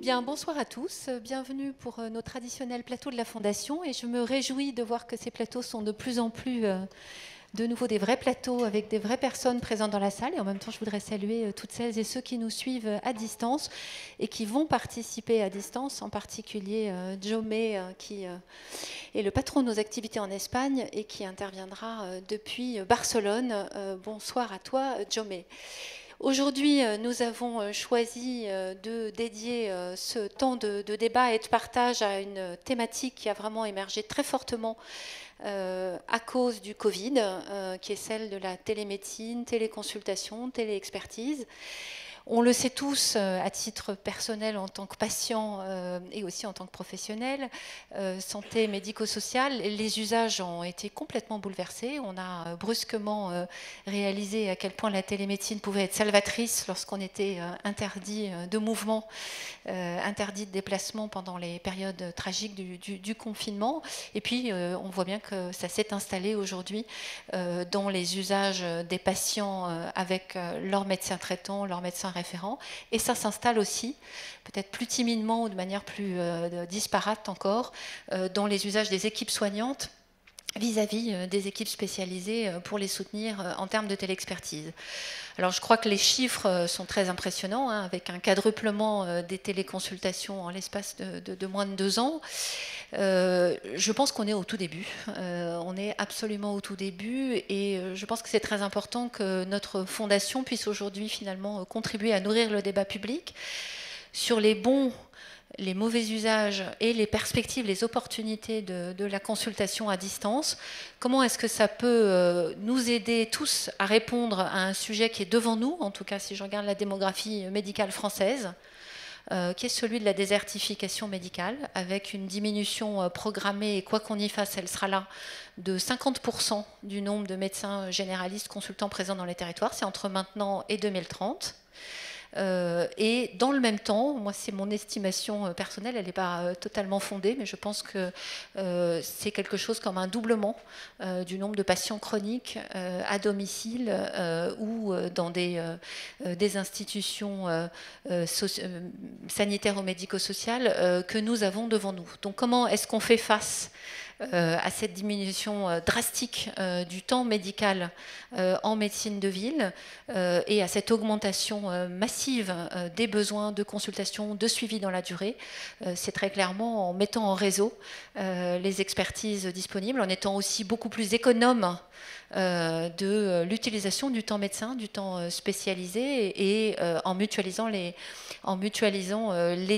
Bien, bonsoir à tous. Bienvenue pour nos traditionnels plateaux de la Fondation. Et je me réjouis de voir que ces plateaux sont de plus en plus de nouveau des vrais plateaux avec des vraies personnes présentes dans la salle. Et en même temps, je voudrais saluer toutes celles et ceux qui nous suivent à distance et qui vont participer à distance, en particulier Jomé, qui est le patron de nos activités en Espagne et qui interviendra depuis Barcelone. Bonsoir à toi, Jomé. Aujourd'hui, nous avons choisi de dédier ce temps de débat et de partage à une thématique qui a vraiment émergé très fortement à cause du Covid, qui est celle de la télémédecine, téléconsultation, téléexpertise. On le sait tous, à titre personnel en tant que patient et aussi en tant que professionnel, santé médico-sociale, les usages ont été complètement bouleversés. On a brusquement réalisé à quel point la télémédecine pouvait être salvatrice lorsqu'on était interdit de mouvement, interdit de déplacement pendant les périodes tragiques du confinement. Et puis, on voit bien que ça s'est installé aujourd'hui dans les usages des patients avec leur médecin traitant, leur médecin référent, et ça s'installe aussi, peut-être plus timidement ou de manière plus disparate encore, dans les usages des équipes soignantes vis-à-vis des équipes spécialisées pour les soutenir en termes de téléexpertise. Alors je crois que les chiffres sont très impressionnants, hein, avec un quadruplement des téléconsultations en l'espace de moins de 2 ans. Je pense qu'on est au tout début. On est absolument au tout début et je pense que c'est très important que notre fondation puisse aujourd'hui finalement contribuer à nourrir le débat public sur les bons, les mauvais usages et les perspectives, les opportunités de la consultation à distance. Comment est-ce que ça peut nous aider tous à répondre à un sujet qui est devant nous, en tout cas si je regarde la démographie médicale française, qui est celui de la désertification médicale, avec une diminution programmée, et quoi qu'on y fasse, elle sera là, de 50% du nombre de médecins généralistes consultants présents dans les territoires. C'est entre maintenant et 2030. Et dans le même temps, moi c'est mon estimation personnelle, elle n'est pas totalement fondée, mais je pense que c'est quelque chose comme un doublement du nombre de patients chroniques à domicile ou dans des institutions sanitaires ou médico-sociales que nous avons devant nous. Donc comment est-ce qu'on fait face à cette diminution drastique du temps médical en médecine de ville et à cette augmentation massive des besoins de consultation, de suivi dans la durée? C'est très clairement en mettant en réseau les expertises disponibles, en étant aussi beaucoup plus économe de l'utilisation du temps médecin, du temps spécialisé et en mutualisant les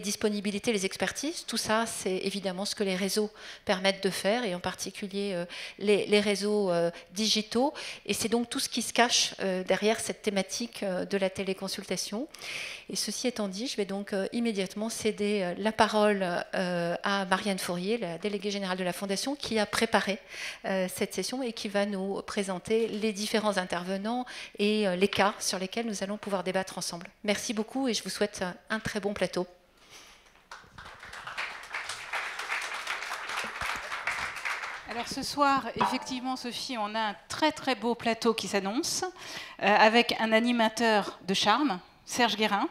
disponibilités, les expertises. Tout ça, c'est évidemment ce que les réseaux permettent de faire et en particulier les réseaux digitaux. Et c'est donc tout ce qui se cache derrière cette thématique de la téléconsultation. Et ceci étant dit, je vais donc immédiatement céder la parole à Marianne Fourier, la déléguée générale de la Fondation, qui a préparé cette session et qui va nous présenter les différents intervenants et les cas sur lesquels nous allons pouvoir débattre ensemble. Merci beaucoup et je vous souhaite un très bon plateau. Alors ce soir, effectivement, Sophie, on a un très très beau plateau qui s'annonce, avec un animateur de charme, Serge Guérin,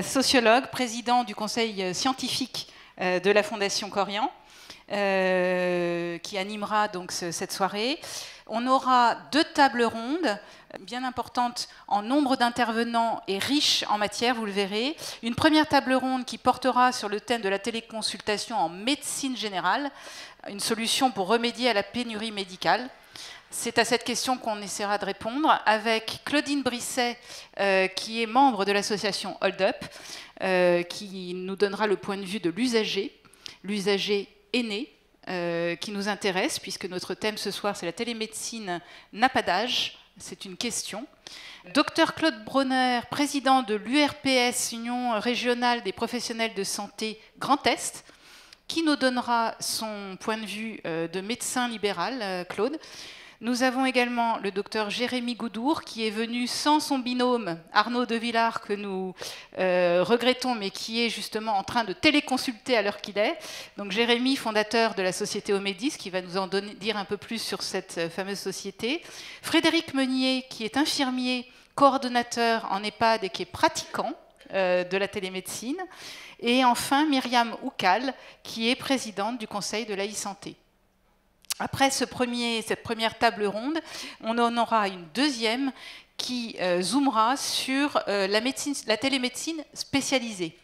sociologue, président du conseil scientifique de la Fondation Corian, qui animera donc cette soirée. On aura 2 tables rondes, bien importantes en nombre d'intervenants et riches en matière, vous le verrez. Une première table ronde qui portera sur le thème de la téléconsultation en médecine générale, une solution pour remédier à la pénurie médicale. C'est à cette question qu'on essaiera de répondre avec Claudine Brisset, qui est membre de l'association Hold Up, qui nous donnera le point de vue de l'usager aîné, qui nous intéresse, puisque notre thème ce soir, c'est la télémédecine n'a pas d'âge, c'est une question. Dr Claude Bronner, président de l'URPS, Union régionale des professionnels de santé Grand Est, qui nous donnera son point de vue de médecin libéral, Claude. Nous avons également le docteur Jérémy Goudour, qui est venu sans son binôme Arnaud de Villard, que nous regrettons, mais qui est justement en train de téléconsulter à l'heure qu'il est. Donc Jérémy, fondateur de la société Omédis, qui va nous en dire un peu plus sur cette fameuse société. Frédéric Meunier, qui est infirmier, coordonnateur en EHPAD et qui est pratiquant de la télémédecine. Et enfin, Myriam Oukal, qui est présidente du Conseil de l'e-santé. Après cette première table ronde, on en aura une deuxième qui zoomera sur la télémédecine spécialisée.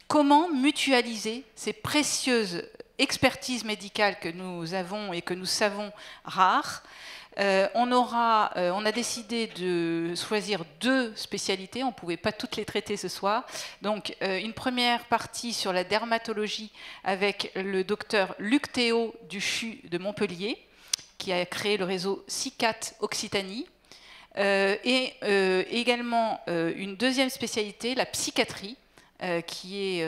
Comment mutualiser ces précieuses expertises médicales que nous avons et que nous savons rares. On a décidé de choisir 2 spécialités, on ne pouvait pas toutes les traiter ce soir. Donc une première partie sur la dermatologie avec le docteur Luc Théo du CHU de Montpellier, qui a créé le réseau CICAT Occitanie. Et également une deuxième spécialité, la psychiatrie, qui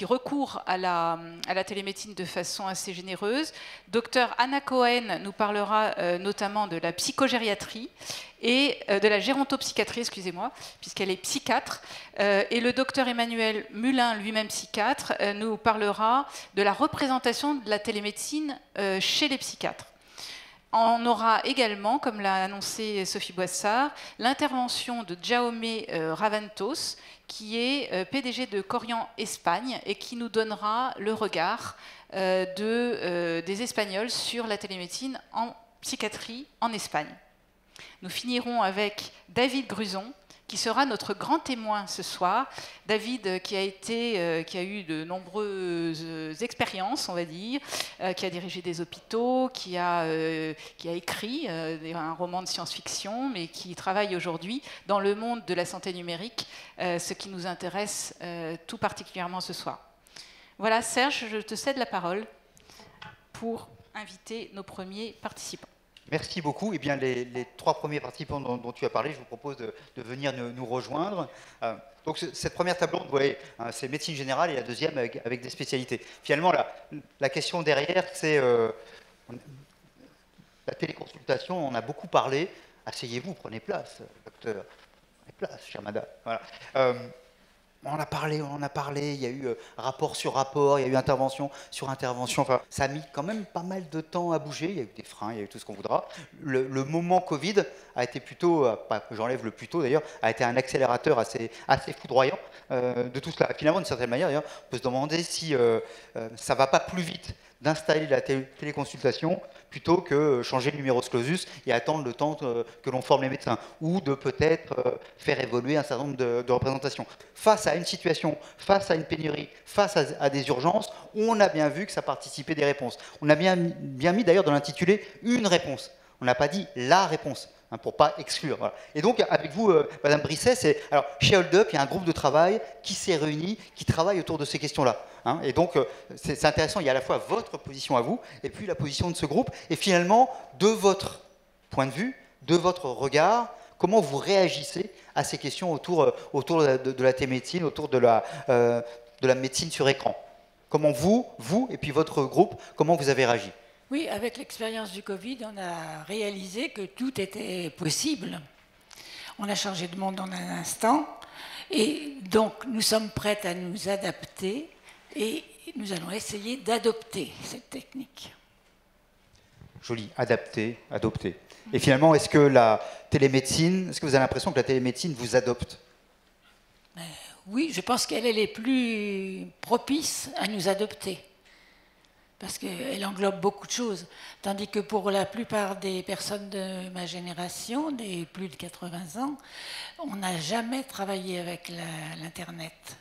recourt à la télémédecine de façon assez généreuse. Docteur Anna Cohen nous parlera notamment de la psychogériatrie et de la gérontopsychiatrie, excusez-moi, puisqu'elle est psychiatre. Et le docteur Emmanuel Mulin, lui-même psychiatre, nous parlera de la représentation de la télémédecine chez les psychiatres. On aura également, comme l'a annoncé Sophie Boissard, l'intervention de Jaume Raventos, qui est PDG de Corian Espagne et qui nous donnera le regard des Espagnols sur la télémédecine en psychiatrie en Espagne. Nous finirons avec David Gruson, qui sera notre grand témoin ce soir. David, qui a eu de nombreuses expériences, on va dire, qui a dirigé des hôpitaux, qui a écrit un roman de science-fiction, mais qui travaille aujourd'hui dans le monde de la santé numérique, ce qui nous intéresse tout particulièrement ce soir. Voilà, Serge, je te cède la parole pour inviter nos premiers participants. Merci beaucoup. Eh bien, les 3 premiers participants dont tu as parlé, je vous propose de venir nous rejoindre. Donc, cette première table ronde, vous voyez, c'est médecine générale, et la deuxième avec des spécialités. Finalement, la question derrière, c'est la téléconsultation. On a beaucoup parlé. Asseyez-vous, prenez place, docteur. Prenez place, chère madame. Voilà. On en a parlé, il y a eu rapport sur rapport, il y a eu intervention sur intervention. Enfin, ça a mis quand même pas mal de temps à bouger, il y a eu des freins, il y a eu tout ce qu'on voudra. Le moment Covid a été plutôt, j'enlève le plutôt d'ailleurs, a été un accélérateur assez foudroyant de tout cela. Finalement, d'une certaine manière, on peut se demander si ça ne va pas plus vite d'installer la téléconsultation plutôt que changer le numerus clausus et attendre le temps que l'on forme les médecins, ou de peut-être faire évoluer un certain nombre de représentations. Face à une situation, face à une pénurie, face à des urgences, on a bien vu que ça participait des réponses. On a bien mis d'ailleurs dans l'intitulé une réponse. On n'a pas dit la réponse, pour ne pas exclure. Voilà. Et donc, avec vous, Madame Brisset, alors, chez Hold Up, il y a un groupe de travail qui s'est réuni, qui travaille autour de ces questions-là. Et donc, c'est intéressant, il y a à la fois votre position à vous, et puis la position de ce groupe, et finalement, de votre point de vue, de votre regard, comment vous réagissez à ces questions autour de la télémédecine, autour de la médecine sur écran. Comment vous, et puis votre groupe, comment vous avez réagi? Oui, avec l'expérience du Covid, on a réalisé que tout était possible. On a changé de monde en un instant, et donc nous sommes prêts à nous adapter, et nous allons essayer d'adopter cette technique. Joli, adapter, adopter. Et finalement, est-ce que la télémédecine, est-ce que vous avez l'impression que la télémédecine vous adopte? Oui, je pense qu'elle est les plus propice à nous adopter, parce qu'elle englobe beaucoup de choses, tandis que pour la plupart des personnes de ma génération, des plus de 80 ans, on n'a jamais travaillé avec l'Internet.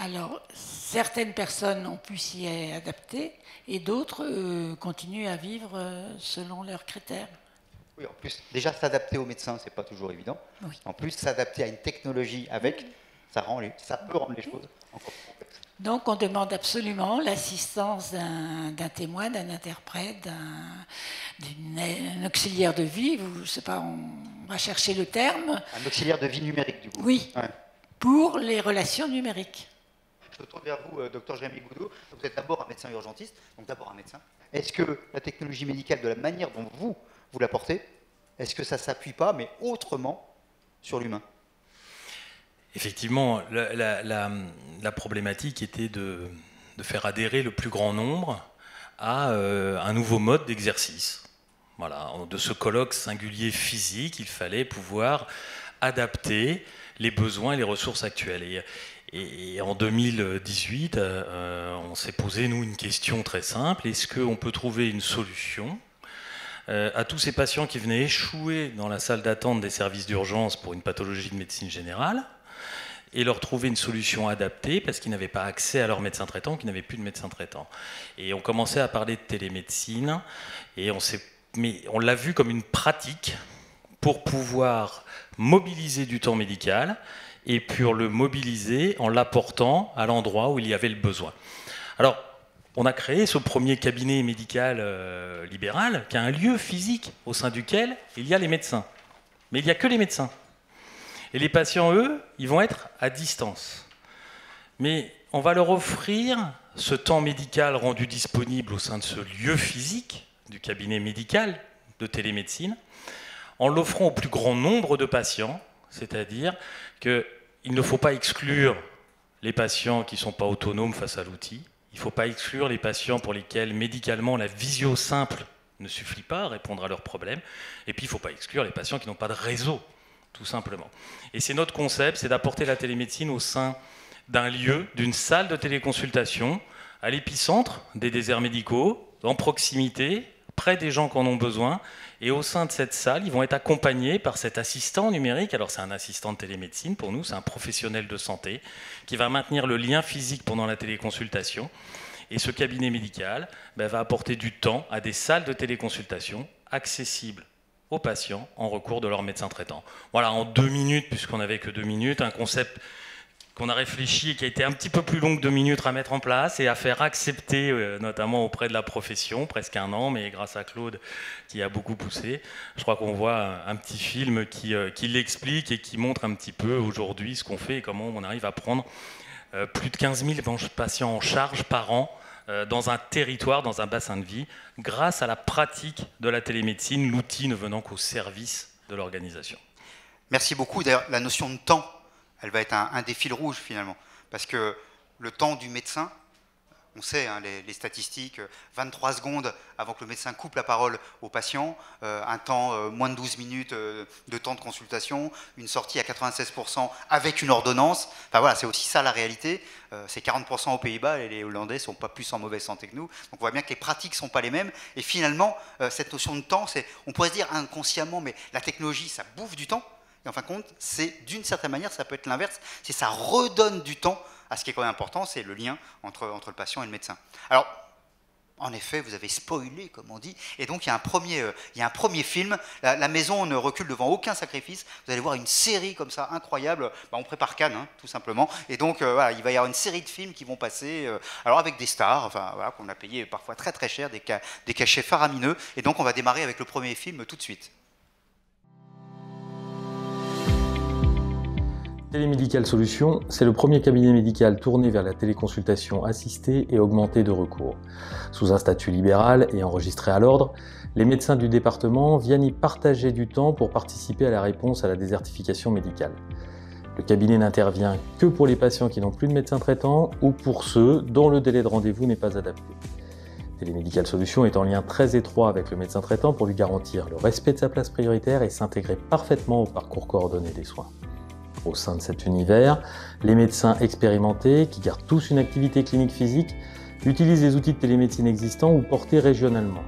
Alors, certaines personnes ont pu s'y adapter, et d'autres continuent à vivre selon leurs critères. Oui, en plus, déjà s'adapter aux médecins, c'est pas toujours évident. Oui. En plus, s'adapter à une technologie avec, ça peut rendre les choses encore plus complexes. Donc, on demande absolument l'assistance d'un témoin, d'un interprète, d'un auxiliaire de vie. Je ne sais pas, on va chercher le terme. Un auxiliaire de vie numérique, du coup. Oui, ouais. Pour les relations numériques. Je me tourne vers vous, docteur Jérémy Goudot. Vous êtes d'abord un médecin urgentiste, donc d'abord un médecin. Est-ce que la technologie médicale, de la manière dont vous la portez, est-ce que ça ne s'appuie pas, mais autrement, sur l'humain? Effectivement, la problématique était de faire adhérer le plus grand nombre à un nouveau mode d'exercice. Voilà, de ce colloque singulier physique, il fallait pouvoir adapter les besoins et les ressources actuelles. Et en 2018, on s'est posé, nous, une question très simple. Est-ce qu'on peut trouver une solution à tous ces patients qui venaient échouer dans la salle d'attente des services d'urgence pour une pathologie de médecine générale et leur trouver une solution adaptée parce qu'ils n'avaient pas accès à leur médecin traitant, qu'ils n'avaient plus de médecin traitant. Et on commençait à parler de télémédecine et on l'a vu comme une pratique pour pouvoir mobiliser du temps médical et pour le mobiliser en l'apportant à l'endroit où il y avait le besoin. Alors, on a créé ce premier cabinet médical libéral qui a un lieu physique au sein duquel il y a les médecins. Mais il n'y a que les médecins. Et les patients, eux, ils vont être à distance. Mais on va leur offrir ce temps médical rendu disponible au sein de ce lieu physique du cabinet médical de télémédecine, en l'offrant au plus grand nombre de patients, c'est-à-dire qu'il ne faut pas exclure les patients qui ne sont pas autonomes face à l'outil, il ne faut pas exclure les patients pour lesquels médicalement la visio simple ne suffit pas à répondre à leurs problèmes, et puis il ne faut pas exclure les patients qui n'ont pas de réseau, tout simplement. Et c'est notre concept, c'est d'apporter la télémédecine au sein d'un lieu, d'une salle de téléconsultation, à l'épicentre des déserts médicaux, en proximité, près des gens qui en ont besoin, et au sein de cette salle, ils vont être accompagnés par cet assistant numérique. Alors c'est un assistant de télémédecine pour nous, c'est un professionnel de santé qui va maintenir le lien physique pendant la téléconsultation. Et ce cabinet médical va apporter du temps à des salles de téléconsultation accessibles aux patients en recours de leur médecin traitant. Voilà, en 2 minutes, puisqu'on n'avait que 2 minutes, un concept qu'on a réfléchi et qui a été un petit peu plus long que 2 minutes à mettre en place et à faire accepter, notamment auprès de la profession, presque 1 an, mais grâce à Claude qui a beaucoup poussé. Je crois qu'on voit un petit film qui l'explique et qui montre un petit peu aujourd'hui ce qu'on fait et comment on arrive à prendre plus de 15 000 patients en charge par an dans un territoire, dans un bassin de vie, grâce à la pratique de la télémédecine, l'outil ne venant qu'au service de l'organisation. Merci beaucoup. D'ailleurs, la notion de temps, elle va être un des fils rouges finalement, parce que le temps du médecin, on sait hein, les statistiques, 23 secondes avant que le médecin coupe la parole au patient, un temps moins de 12 minutes de temps de consultation, une sortie à 96% avec une ordonnance. Enfin voilà, c'est aussi ça la réalité. C'est 40% aux Pays-Bas et les Hollandais ne sont pas plus en mauvaise santé que nous. Donc on voit bien que les pratiques ne sont pas les mêmes. Et finalement, cette notion de temps, on pourrait se dire inconsciemment, mais la technologie, ça bouffe du temps. Et en fin de compte, c'est d'une certaine manière, ça peut être l'inverse, c'est ça redonne du temps à ce qui est quand même important, c'est le lien entre le patient et le médecin. Alors, en effet, vous avez spoilé, comme on dit, et donc il y a un premier film, la maison ne recule devant aucun sacrifice, vous allez voir une série comme ça, incroyable, on prépare Cannes, hein, tout simplement, et donc voilà, il va y avoir une série de films qui vont passer, alors avec des stars, enfin voilà, qu'on a payé parfois très très cher, des cachets faramineux, et donc on va démarrer avec le premier film tout de suite. Télémédical Solutions, c'est le premier cabinet médical tourné vers la téléconsultation assistée et augmentée de recours. Sous un statut libéral et enregistré à l'ordre, les médecins du département viennent y partager du temps pour participer à la réponse à la désertification médicale. Le cabinet n'intervient que pour les patients qui n'ont plus de médecin traitant ou pour ceux dont le délai de rendez-vous n'est pas adapté. Télémédical Solutions est en lien très étroit avec le médecin traitant pour lui garantir le respect de sa place prioritaire et s'intégrer parfaitement au parcours coordonné des soins. Au sein de cet univers, les médecins expérimentés, qui gardent tous une activité clinique physique, utilisent les outils de télémédecine existants ou portés régionalement.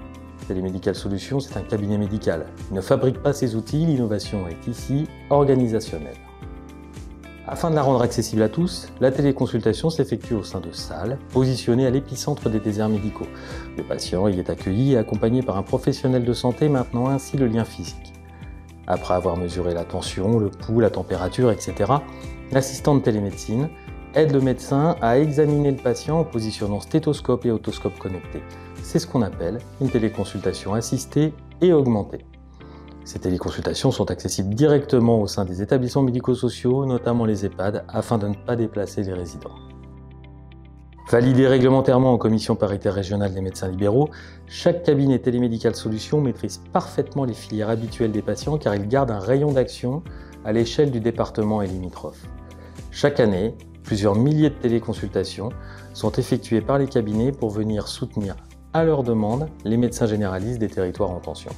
Télémédical Solutions, c'est un cabinet médical. Il ne fabrique pas ces outils, l'innovation est ici organisationnelle. Afin de la rendre accessible à tous, la téléconsultation s'effectue au sein de salles positionnées à l'épicentre des déserts médicaux. Le patient y est accueilli et accompagné par un professionnel de santé maintenant ainsi le lien physique. Après avoir mesuré la tension, le pouls, la température, etc., l'assistant de télémédecine aide le médecin à examiner le patient en positionnant stéthoscope et otoscope connectés. C'est ce qu'on appelle une téléconsultation assistée et augmentée. Ces téléconsultations sont accessibles directement au sein des établissements médico-sociaux, notamment les EHPAD, afin de ne pas déplacer les résidents. Validé réglementairement en commission paritaire régionale des médecins libéraux, chaque cabinet Télémédical Solutions maîtrise parfaitement les filières habituelles des patients car il garde un rayon d'action à l'échelle du département et limitrophes. Chaque année, plusieurs milliers de téléconsultations sont effectuées par les cabinets pour venir soutenir à leur demande les médecins généralistes des territoires en tension.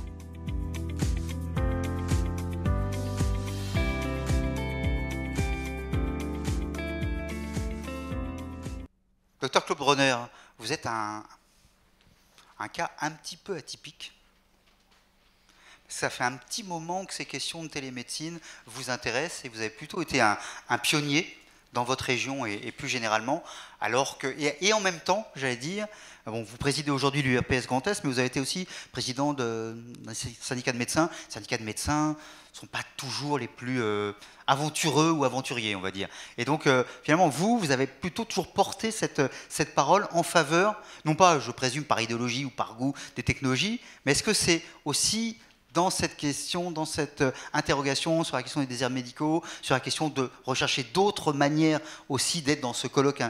Docteur Claude Bronner, vous êtes un cas un petit peu atypique. Ça fait un petit moment que ces questions de télémédecine vous intéressent et vous avez plutôt été un pionnier dans votre région et plus généralement, alors que, et en même temps, j'allais dire, bon, vous présidez aujourd'hui l'URPS Grand Est, mais vous avez été aussi président d'un syndicat de médecins. Les syndicats de médecins ne sont pas toujours les plus aventureux ou aventuriers, on va dire. Et donc, finalement, vous avez plutôt toujours porté cette parole en faveur, non pas, je présume, par idéologie ou par goût des technologies, mais est-ce que c'est aussi dans cette question, dans cette interrogation sur la question des déserts médicaux, sur la question de rechercher d'autres manières aussi d'être dans ce colloque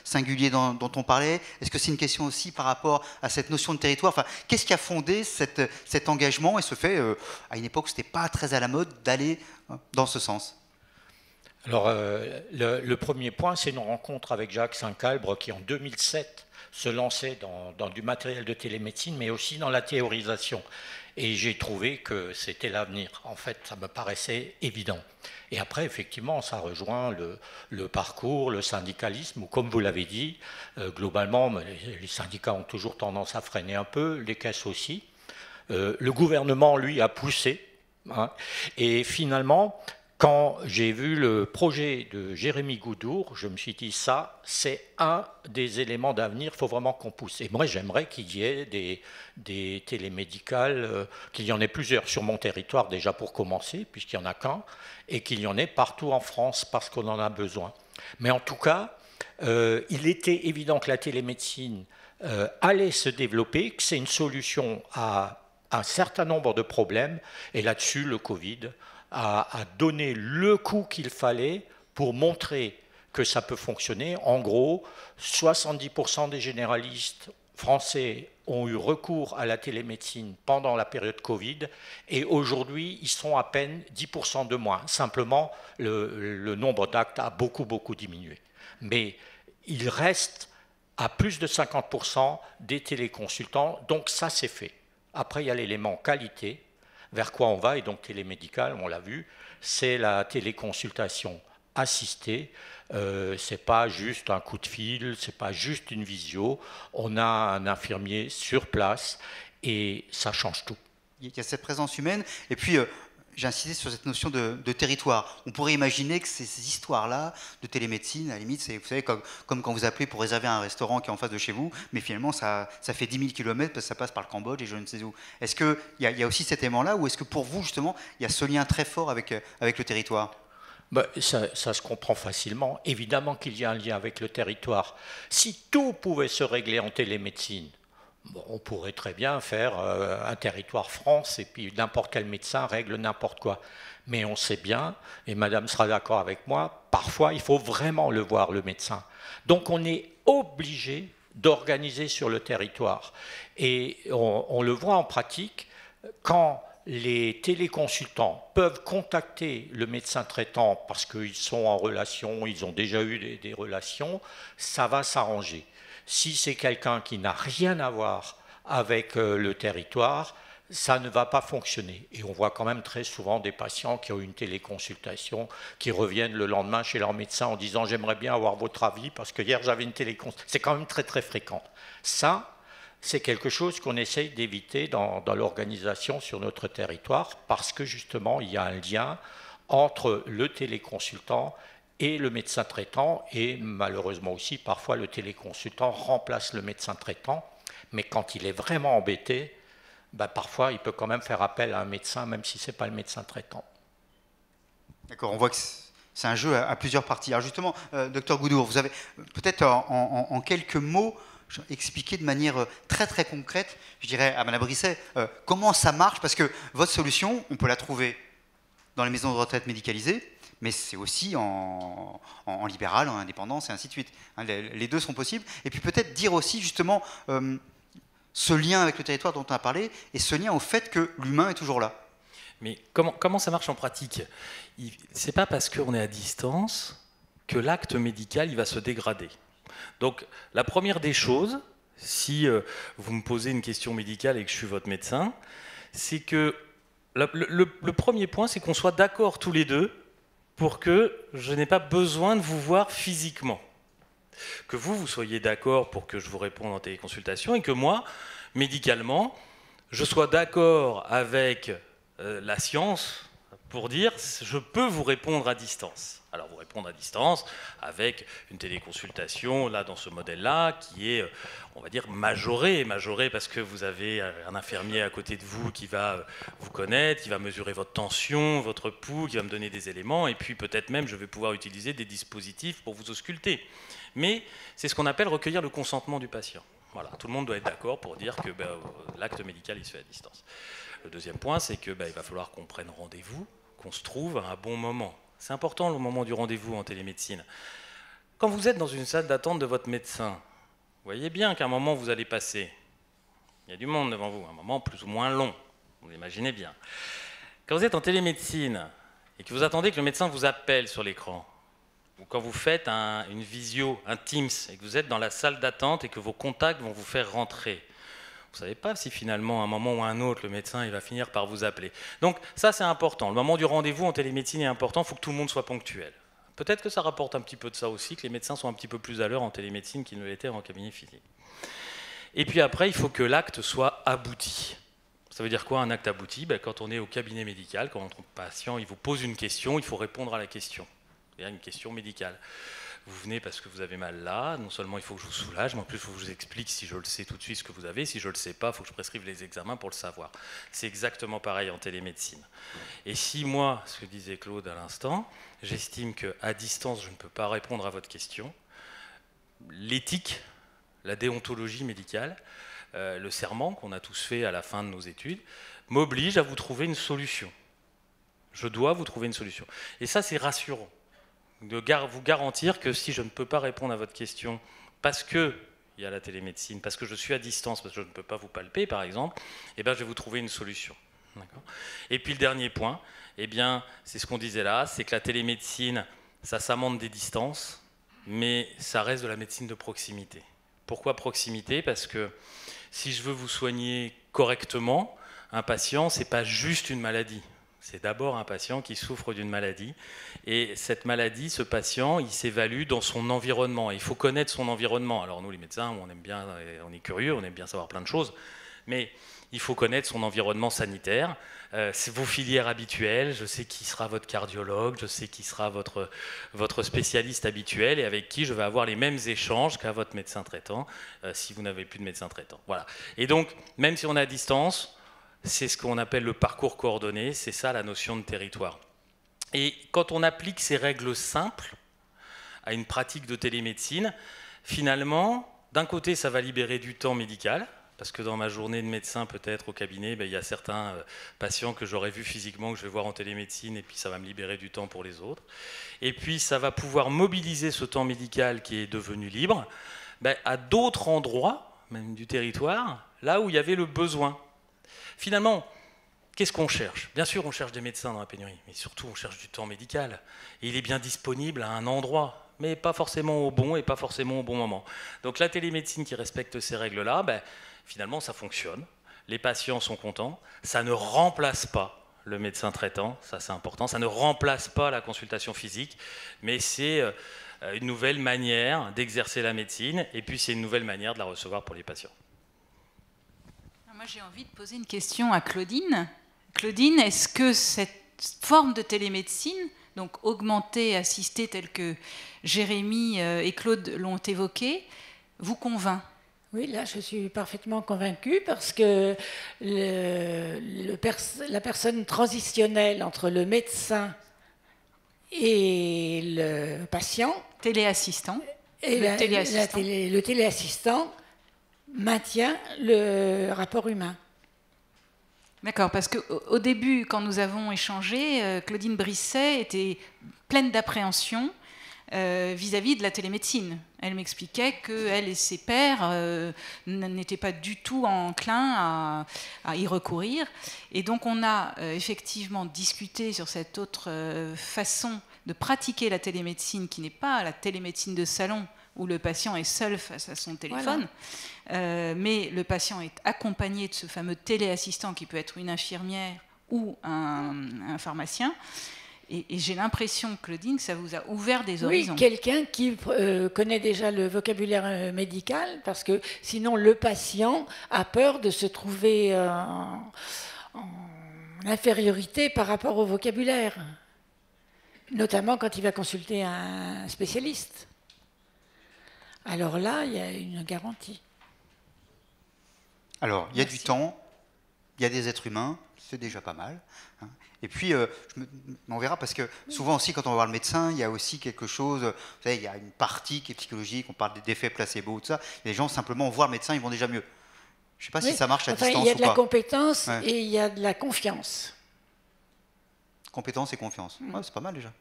singulier dont on parlait? Est-ce que c'est une question aussi par rapport à cette notion de territoire? Enfin, qu'est-ce qui a fondé cet engagement et ce fait, à une époque où ce n'était pas très à la mode, d'aller dans ce sens? Alors, le premier point, c'est une rencontre avec Jacques Saint-Calbre qui, en 2007, se lançait dans du matériel de télémédecine, mais aussi dans la théorisation. Et j'ai trouvé que c'était l'avenir. En fait, ça me paraissait évident. Et après, effectivement, ça rejoint le parcours, le syndicalisme, où, comme vous l'avez dit, globalement, les syndicats ont toujours tendance à freiner un peu, les caisses aussi. Le gouvernement, lui, a poussé. Hein, et finalement, quand j'ai vu le projet de Jérémy Goudour, je me suis dit, ça, c'est un des éléments d'avenir, il faut vraiment qu'on pousse. Et moi, j'aimerais qu'il y ait des télémédicales, qu'il y en ait plusieurs sur mon territoire déjà pour commencer, puisqu'il n'y en a qu'un, et qu'il y en ait partout en France, parce qu'on en a besoin. Mais en tout cas, il était évident que la télémédecine allait se développer, que c'est une solution à un certain nombre de problèmes, et là-dessus, le Covid a donné le coup qu'il fallait pour montrer que ça peut fonctionner. En gros, 70% des généralistes français ont eu recours à la télémédecine pendant la période Covid et aujourd'hui, ils sont à peine 10% de moins. Simplement, le nombre d'actes a beaucoup diminué. Mais il reste à plus de 50% des téléconsultants, donc ça c'est fait. Après, il y a l'élément qualité. Vers quoi on va, et donc télémédical, on l'a vu, c'est la téléconsultation assistée. C'est pas juste un coup de fil, c'est pas juste une visio. On a un infirmier sur place et ça change tout. Il y a cette présence humaine, et puis j'ai insisté sur cette notion de territoire. On pourrait imaginer que ces histoires-là de télémédecine, à la limite, c'est, vous savez, comme quand vous appelez pour réserver un restaurant qui est en face de chez vous, mais finalement, ça fait 10 000 km parce que ça passe par le Cambodge et je ne sais où. Est-ce qu'il y a aussi cet élément-là, ou est-ce que pour vous, justement, il y a ce lien très fort avec le territoire? Ça se comprend facilement. Évidemment qu'il y a un lien avec le territoire. Si tout pouvait se régler en télémédecine, bon, on pourrait très bien faire un territoire France et puis n'importe quel médecin règle n'importe quoi. Mais on sait bien, et madame sera d'accord avec moi, parfois il faut vraiment le voir, le médecin. Donc on est obligé d'organiser sur le territoire. Et on le voit en pratique, quand les téléconsultants peuvent contacter le médecin traitant parce qu'ils sont en relation, ils ont déjà eu des relations, ça va s'arranger. Si c'est quelqu'un qui n'a rien à voir avec le territoire, ça ne va pas fonctionner. Et on voit quand même très souvent des patients qui ont eu une téléconsultation, qui reviennent le lendemain chez leur médecin en disant « j'aimerais bien avoir votre avis parce que hier j'avais une téléconsultation ». C'est quand même très fréquent. Ça, c'est quelque chose qu'on essaye d'éviter dans l'organisation sur notre territoire parce que justement, il y a un lien entre le téléconsultant et le médecin traitant, et malheureusement aussi, parfois le téléconsultant remplace le médecin traitant, mais quand il est vraiment embêté, parfois il peut quand même faire appel à un médecin, même si ce n'est pas le médecin traitant. D'accord, on voit que c'est un jeu à plusieurs parties. Alors justement, docteur Goudour, vous avez peut-être en quelques mots expliqué de manière très concrète, je dirais à Madame Brisset, comment ça marche, parce que votre solution, on peut la trouver dans les maisons de retraite médicalisées, mais c'est aussi en libéral, en indépendance, et ainsi de suite. Les deux sont possibles. Et puis peut-être dire aussi, justement, ce lien avec le territoire dont on a parlé, et ce lien au fait que l'humain est toujours là. Mais comment ça marche en pratique? C'est pas parce qu'on est à distance que l'acte médical il va se dégrader. Donc la première des choses, si vous me posez une question médicale et que je suis votre médecin, c'est que le premier point, c'est qu'on soit d'accord tous les deux pour que je n'ai pas besoin de vous voir physiquement. Que vous soyez d'accord pour que je vous réponde en téléconsultation et que moi, médicalement, je sois d'accord avec la science pour dire je peux vous répondre à distance. Alors vous répondre à distance avec une téléconsultation, là dans ce modèle-là, qui est, on va dire, majoré parce que vous avez un infirmier à côté de vous qui va vous connaître, qui va mesurer votre tension, votre pouls, qui va me donner des éléments, et puis peut-être même je vais pouvoir utiliser des dispositifs pour vous ausculter. Mais c'est ce qu'on appelle recueillir le consentement du patient. Voilà, tout le monde doit être d'accord pour dire que l'acte médical il se fait à distance. Le deuxième point, c'est que il va falloir qu'on prenne rendez-vous, qu'on se trouve à un bon moment. C'est important le moment du rendez-vous en télémédecine. Quand vous êtes dans une salle d'attente de votre médecin, vous voyez bien qu'à un moment vous allez passer. Il y a du monde devant vous, un moment plus ou moins long, vous imaginez bien. Quand vous êtes en télémédecine et que vous attendez que le médecin vous appelle sur l'écran, ou quand vous faites une visio, un Teams, et que vous êtes dans la salle d'attente et que vos contacts vont vous faire rentrer, vous ne savez pas si finalement, à un moment ou à un autre, le médecin il va finir par vous appeler. Donc ça, c'est important. Le moment du rendez-vous en télémédecine est important, il faut que tout le monde soit ponctuel. Peut-être que ça rapporte un petit peu de ça aussi, que les médecins sont un petit peu plus à l'heure en télémédecine qu'ils ne l'étaient en cabinet physique. Et puis après, il faut que l'acte soit abouti. Ça veut dire quoi, un acte abouti? Quand on est au cabinet médical, quand notre patient il vous pose une question, il faut répondre à la question. C'est-à-dire une question médicale. Vous venez parce que vous avez mal là, non seulement il faut que je vous soulage, mais en plus il faut que je vous explique si je le sais tout de suite ce que vous avez, si je ne le sais pas, il faut que je prescrive les examens pour le savoir. C'est exactement pareil en télémédecine. Et si moi, ce que disait Claude à l'instant, j'estime qu'à distance je ne peux pas répondre à votre question, l'éthique, la déontologie médicale, le serment qu'on a tous fait à la fin de nos études, m'oblige à vous trouver une solution. Je dois vous trouver une solution. Et ça c'est rassurant. De vous garantir que si je ne peux pas répondre à votre question parce qu'il y a la télémédecine, parce que je suis à distance, parce que je ne peux pas vous palper par exemple, je vais vous trouver une solution. Et puis le dernier point, c'est ce qu'on disait là, c'est que la télémédecine, ça s'amende des distances, mais ça reste de la médecine de proximité. Pourquoi proximité? Parce que si je veux vous soigner correctement, un patient, ce n'est pas juste une maladie. C'est d'abord un patient qui souffre d'une maladie. Et cette maladie, ce patient, il s'évalue dans son environnement. Et il faut connaître son environnement. Alors nous, les médecins, on aime bien, on est curieux, on aime bien savoir plein de choses. Mais il faut connaître son environnement sanitaire. C'est vos filières habituelles. Je sais qui sera votre cardiologue, je sais qui sera votre spécialiste habituel et avec qui je vais avoir les mêmes échanges qu'à votre médecin traitant, si vous n'avez plus de médecin traitant. Voilà. Et donc, même si on est à distance, c'est ce qu'on appelle le parcours coordonné, c'est ça la notion de territoire. Et quand on applique ces règles simples à une pratique de télémédecine, finalement, d'un côté, ça va libérer du temps médical, parce que dans ma journée de médecin, peut-être au cabinet, il y a certains patients que j'aurais vus physiquement, que je vais voir en télémédecine, et puis ça va me libérer du temps pour les autres. Et puis ça va pouvoir mobiliser ce temps médical qui est devenu libre à d'autres endroits, même du territoire, là où il y avait le besoin. Finalement, qu'est-ce qu'on cherche? Bien sûr, on cherche des médecins dans la pénurie, mais surtout, on cherche du temps médical. Et il est bien disponible à un endroit, mais pas forcément au bon et pas forcément au bon moment. Donc la télémédecine qui respecte ces règles-là, finalement, ça fonctionne. Les patients sont contents. Ça ne remplace pas le médecin traitant, ça c'est important. Ça ne remplace pas la consultation physique, mais c'est une nouvelle manière d'exercer la médecine, et puis c'est une nouvelle manière de la recevoir pour les patients. Moi, j'ai envie de poser une question à Claudine. Claudine, est-ce que cette forme de télémédecine, donc augmentée, assistée, telle que Jérémy et Claude l'ont évoquée, vous convainc? Oui, là, je suis parfaitement convaincue parce que la personne transitionnelle entre le médecin et le patient... Téléassistant. Et le téléassistant maintient le rapport humain. D'accord, parce qu'au début, quand nous avons échangé, Claudine Brisset était pleine d'appréhension vis-à-vis de la télémédecine. Elle m'expliquait qu'elle et ses pairs n'étaient pas du tout enclins à y recourir. Et donc on a effectivement discuté sur cette autre façon de pratiquer la télémédecine, qui n'est pas la télémédecine de salon, où le patient est seul face à son téléphone, mais le patient est accompagné de ce fameux téléassistant qui peut être une infirmière ou un pharmacien. Et j'ai l'impression, Claudine, que ça vous a ouvert des horizons. Oui, quelqu'un qui connaît déjà le vocabulaire médical, parce que sinon le patient a peur de se trouver en infériorité par rapport au vocabulaire, notamment quand il va consulter un spécialiste. Alors là, il y a une garantie. Alors, il y a du temps, il y a des êtres humains, c'est déjà pas mal. Hein. Et puis, on verra, parce que souvent aussi, quand on va voir le médecin, il y a aussi quelque chose, vous savez, il y a une partie qui est psychologique, on parle des effets placebo, tout ça. Et les gens, simplement, vont voir le médecin, ils vont déjà mieux. Je ne sais pas si ça marche à distance ou pas. Il y a de la compétence et il y a de la confiance. Compétence et confiance, ouais, c'est pas mal déjà.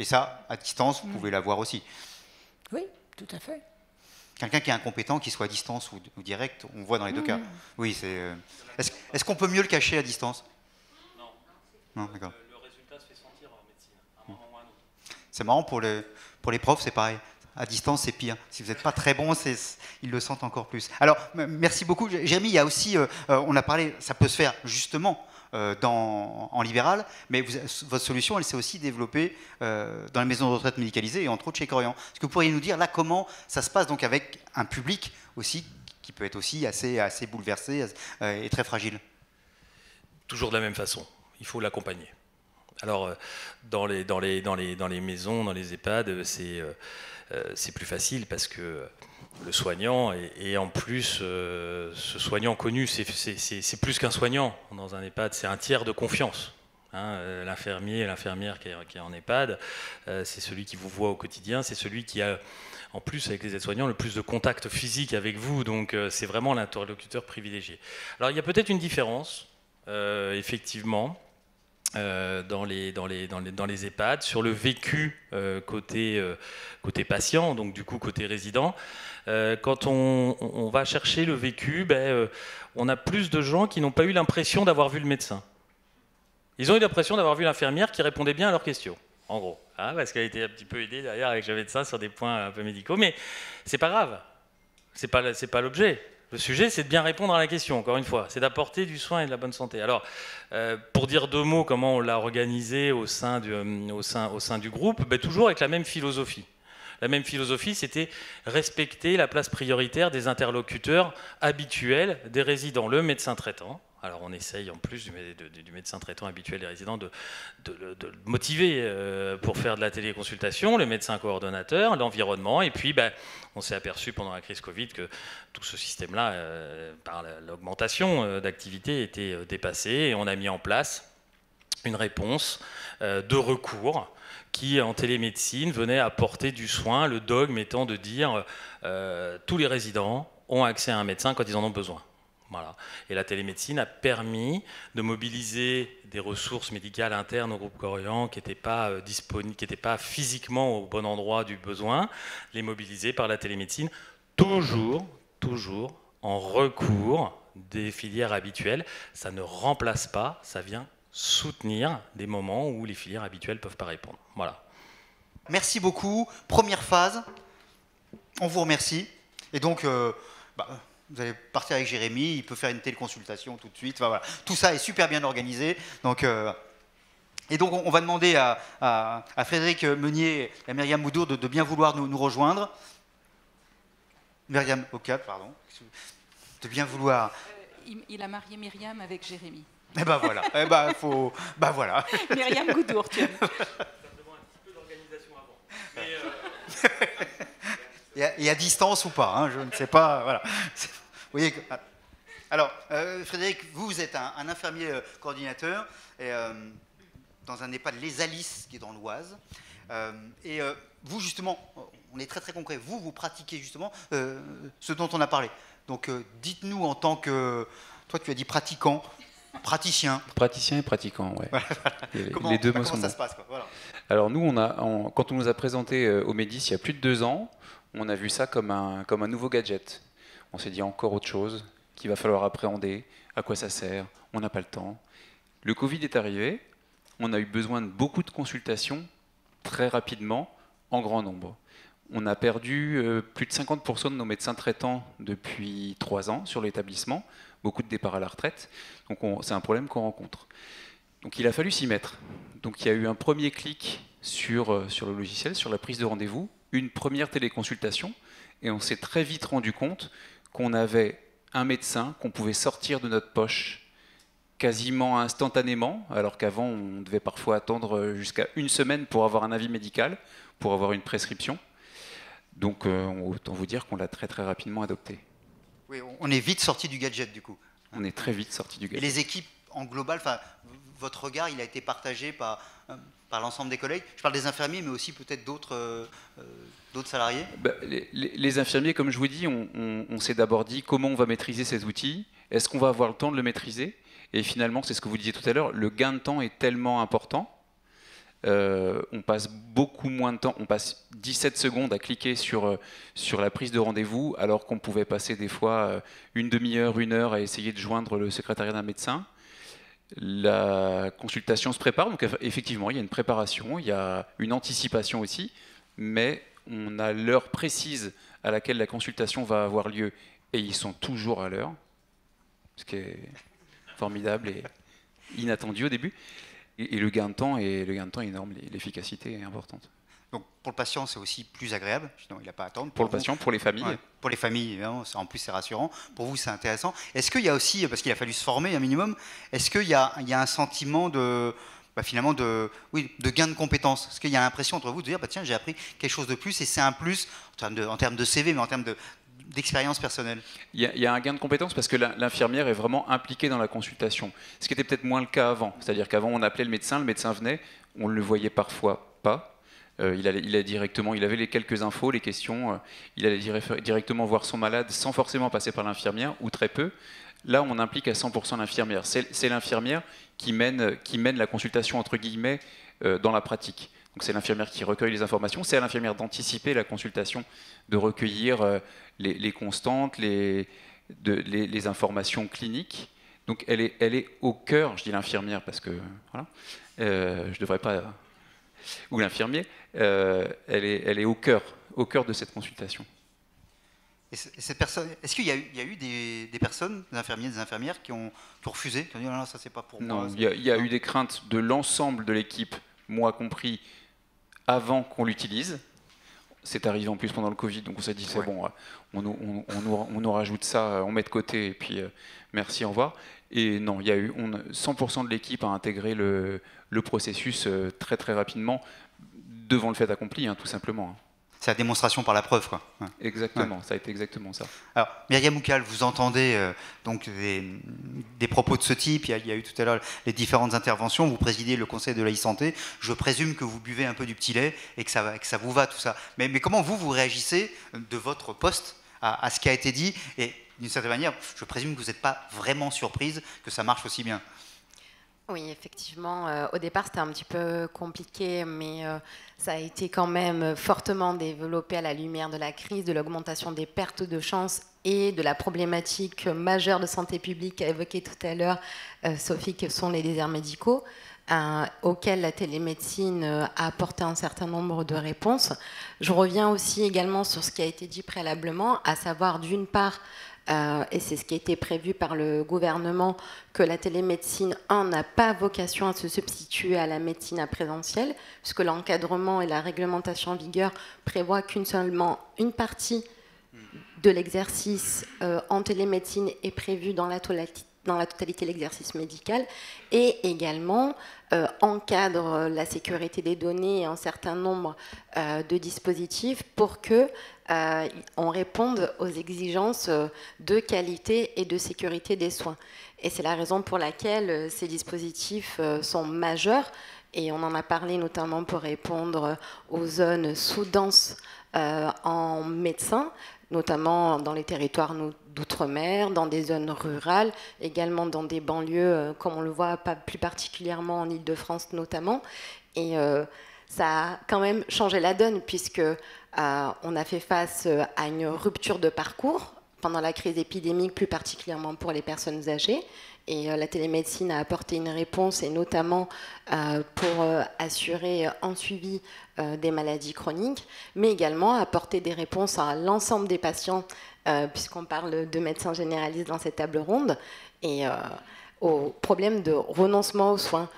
Et ça, à distance, vous pouvez l'avoir aussi. Oui, tout à fait. Quelqu'un qui est incompétent, qu'il soit à distance ou direct, on voit dans les deux cas. Oui, c'est. Est-ce qu'on peut mieux le cacher à distance? Non, d'accord. Le résultat se fait sentir en médecine, à un moment ou à un autre. C'est marrant, pour les profs, c'est pareil. À distance, c'est pire. Si vous n'êtes pas très bon, ils le sentent encore plus. Alors, merci beaucoup. Jérémy, il y a aussi, on a parlé, ça peut se faire justement en libéral, mais votre solution, elle s'est aussi développée dans les maisons de retraite médicalisées et entre autres chez Corian. Est-ce que vous pourriez nous dire là comment ça se passe donc avec un public aussi qui peut être aussi assez bouleversé et très fragile? Toujours de la même façon. Il faut l'accompagner. Alors, dans les maisons, dans les EHPAD, c'est plus facile parce que le soignant, et en plus, ce soignant connu, c'est plus qu'un soignant dans un EHPAD, c'est un tiers de confiance. Hein, l'infirmier et l'infirmière qui est en EHPAD, c'est celui qui vous voit au quotidien, c'est celui qui a, en plus avec les aides-soignants, le plus de contact physique avec vous, donc c'est vraiment l'interlocuteur privilégié. Alors il y a peut-être une différence, effectivement, dans les EHPAD, sur le vécu côté patient, donc du coup côté résident. Quand on va chercher le vécu, on a plus de gens qui n'ont pas eu l'impression d'avoir vu le médecin. Ils ont eu l'impression d'avoir vu l'infirmière qui répondait bien à leurs questions, en gros, hein, parce qu'elle a été un petit peu aidée derrière avec le médecin sur des points un peu médicaux, mais c'est pas grave, c'est pas l'objet. Le sujet, c'est de bien répondre à la question, encore une fois. C'est d'apporter du soin et de la bonne santé. Alors, pour dire deux mots, comment on l'a organisé au sein du groupe, toujours avec la même philosophie. La même philosophie, c'était respecter la place prioritaire des interlocuteurs habituels des résidents. Le médecin traitant. Alors on essaye en plus du médecin traitant habituel des résidents de le motiver pour faire de la téléconsultation, le médecin coordonnateur, l'environnement, et puis on s'est aperçu pendant la crise Covid que tout ce système-là, par l'augmentation d'activité, était dépassé, et on a mis en place une réponse de recours qui, en télémédecine, venait apporter du soin, le dogme étant de dire tous les résidents ont accès à un médecin quand ils en ont besoin. Voilà. Et la télémédecine a permis de mobiliser des ressources médicales internes au groupe Corian qui n'étaient pas disponibles, qui n'étaient pas physiquement au bon endroit du besoin, les mobiliser par la télémédecine, toujours en recours des filières habituelles. Ça ne remplace pas, ça vient soutenir des moments où les filières habituelles ne peuvent pas répondre. Voilà. Merci beaucoup. Première phase, on vous remercie. Et donc, vous allez partir avec Jérémy, il peut faire une téléconsultation tout de suite. Enfin, voilà. Tout ça est super bien organisé. Donc, et donc, on va demander à Frédéric Meunier et à Myriam Moudour de bien vouloir nous rejoindre. Myriam Ocat, pardon. De bien vouloir. Il a marié Myriam avec Jérémy. Eh ben voilà. Voilà. Myriam Goudour, tu as vu. Ça me demande un petit peu d'organisation avant. Mais Et à distance ou pas, hein, je ne sais pas. Voilà. Vous voyez que, alors, Frédéric, vous êtes un infirmier coordinateur et, dans un EHPAD Les Alices qui est dans l'Oise. Et vous, justement, on est très très concret. Vous pratiquez justement ce dont on a parlé. Donc, dites-nous en tant que, toi, tu as dit pratiquant. Praticien. Praticien et pratiquant, ouais. Les deux mots sont bons. Ça se passe, quoi. Voilà. Alors nous, quand on nous a présenté au Médis il y a plus de 2 ans, on a vu ça comme un nouveau gadget. On s'est dit encore autre chose qu'il va falloir appréhender, à quoi ça sert, on n'a pas le temps. Le Covid est arrivé, on a eu besoin de beaucoup de consultations très rapidement, en grand nombre. On a perdu plus de 50% de nos médecins traitants depuis 3 ans sur l'établissement, beaucoup de départs à la retraite, donc c'est un problème qu'on rencontre. Donc il a fallu s'y mettre. Donc il y a eu un premier clic sur le logiciel, sur la prise de rendez-vous, une première téléconsultation, et on s'est très vite rendu compte qu'on avait un médecin qu'on pouvait sortir de notre poche quasiment instantanément, alors qu'avant on devait parfois attendre jusqu'à une semaine pour avoir un avis médical, pour avoir une prescription. Donc autant vous dire qu'on l'a très très rapidement adopté. Oui, on est vite sorti du gadget du coup. On est très vite sorti du gadget. Et les équipes en global, votre regard, il a été partagé par l'ensemble des collègues. Je parle des infirmiers, mais aussi peut-être d'autres salariés. Les infirmiers, comme je vous dis, on s'est d'abord dit comment on va maîtriser cet outil. Est-ce qu'on va avoir le temps de le maîtriser? Et finalement, c'est ce que vous disiez tout à l'heure, le gain de temps est tellement important. On passe beaucoup moins de temps, on passe 17 secondes à cliquer sur la prise de rendez-vous, alors qu'on pouvait passer des fois une demi-heure, une heure à essayer de joindre le secrétariat d'un médecin. La consultation se prépare, donc effectivement, il y a une préparation, il y a une anticipation aussi, mais on a l'heure précise à laquelle la consultation va avoir lieu, et ils sont toujours à l'heure, ce qui est formidable et inattendu au début. Et le gain de temps est énorme, l'efficacité est importante. Donc pour le patient, c'est aussi plus agréable, sinon il n'a pas à attendre. Pour le patient, pour les familles. Ouais, pour les familles, évidemment, en plus c'est rassurant. Pour vous, c'est intéressant. Est-ce qu'il y a aussi, parce qu'il a fallu se former un minimum, est-ce qu'il y a un sentiment finalement de gain de compétences? Est-ce qu'il y a l'impression entre vous de dire, tiens, j'ai appris quelque chose de plus, et c'est un plus en termes de CV, mais en termes d'expérience personnelle? Il y a un gain de compétences parce que l'infirmière est vraiment impliquée dans la consultation. Ce qui était peut-être moins le cas avant. C'est-à-dire qu'avant, on appelait le médecin venait, on ne le voyait parfois pas. Il avait les quelques infos, les questions, il allait directement voir son malade sans forcément passer par l'infirmière, ou très peu. Là, on implique à 100% l'infirmière. C'est l'infirmière qui mène la consultation, entre guillemets, dans la pratique. Donc c'est l'infirmière qui recueille les informations, c'est à l'infirmière d'anticiper la consultation, de recueillir les constantes, les informations cliniques. Donc elle est au cœur, je dis l'infirmière parce que voilà, je devrais pas, ou l'infirmier, elle est au cœur de cette consultation. Et cette personne, est-ce qu'il y a eu des personnes, des infirmiers, des infirmières qui ont refusé, qui ont dit non, ça c'est pas pour moi? Non, il y a eu des craintes de l'ensemble de l'équipe, moi compris, avant qu'on l'utilise. C'est arrivé en plus pendant le Covid, donc on s'est dit c'est bon, on nous rajoute ça, on met de côté et puis merci, au revoir. Et non, 100% de l'équipe a intégré le processus très très rapidement devant le fait accompli, tout simplement. C'est la démonstration par la preuve, quoi. Ouais. Exactement, ça a été exactement ça. Alors, Myriam Oukal, vous entendez donc des propos de ce type, il y a eu tout à l'heure les différentes interventions, vous présidez le Conseil de la e-santé, je présume que vous buvez un peu du petit lait et que ça vous va tout ça. Mais comment vous réagissez de votre poste à ce qui a été dit? Et d'une certaine manière, je présume que vous n'êtes pas vraiment surprise que ça marche aussi bien. Oui, effectivement, au départ c'était un petit peu compliqué, mais ça a été quand même fortement développé à la lumière de la crise, de l'augmentation des pertes de chance et de la problématique majeure de santé publique qu'a évoquée tout à l'heure Sophie, que sont les déserts médicaux, auxquels la télémédecine a apporté un certain nombre de réponses. Je reviens aussi également sur ce qui a été dit préalablement, à savoir d'une part, et c'est ce qui a été prévu par le gouvernement, que la télémédecine n'a pas vocation à se substituer à la médecine à présentiel, puisque l'encadrement et la réglementation en vigueur prévoient seulement une partie de l'exercice en télémédecine est prévue dans la totalité de l'exercice médical, et également encadre la sécurité des données et un certain nombre de dispositifs pour que on réponde aux exigences de qualité et de sécurité des soins. Et c'est la raison pour laquelle ces dispositifs sont majeurs, et on en a parlé notamment pour répondre aux zones sous-denses en médecins, notamment dans les territoires d'outre-mer, dans des zones rurales, également dans des banlieues, comme on le voit plus particulièrement en Île-de-France notamment. Et ça a quand même changé la donne, puisque on a fait face à une rupture de parcours pendant la crise épidémique, plus particulièrement pour les personnes âgées. Et la télémédecine a apporté une réponse, et notamment pour assurer un suivi des maladies chroniques, mais également apporter des réponses à l'ensemble des patients, puisqu'on parle de médecins généralistes dans cette table ronde. Et au problème de renoncement aux soins,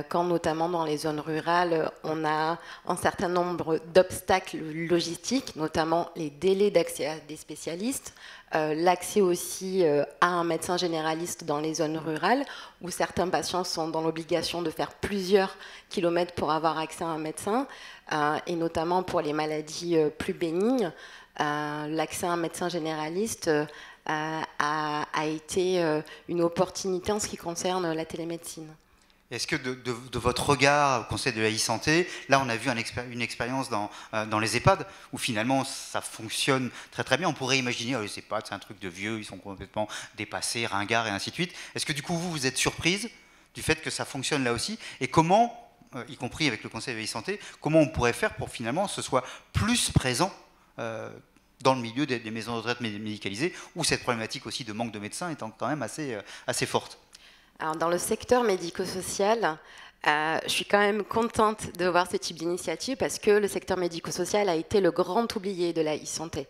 quand notamment dans les zones rurales, on a un certain nombre d'obstacles logistiques, notamment les délais d'accès à des spécialistes, l'accès aussi à un médecin généraliste dans les zones rurales, où certains patients sont dans l'obligation de faire plusieurs kilomètres pour avoir accès à un médecin, et notamment pour les maladies plus bénignes, l'accès à un médecin généraliste a été une opportunité en ce qui concerne la télémédecine. Est-ce que de votre regard au Conseil de la e-santé, là on a vu une expérience dans les EHPAD où finalement ça fonctionne très très bien. On pourrait imaginer, les EHPAD c'est un truc de vieux, ils sont complètement dépassés, ringards et ainsi de suite. Est-ce que du coup vous êtes surprise du fait que ça fonctionne là aussi? Et comment, y compris avec le Conseil de la e-santé, comment on pourrait faire pour finalement ce soit plus présent dans le milieu des maisons de retraite médicalisées, où cette problématique aussi de manque de médecins est quand même assez forte? Alors, dans le secteur médico-social, je suis quand même contente de voir ce type d'initiative parce que le secteur médico-social a été le grand oublié de la e-santé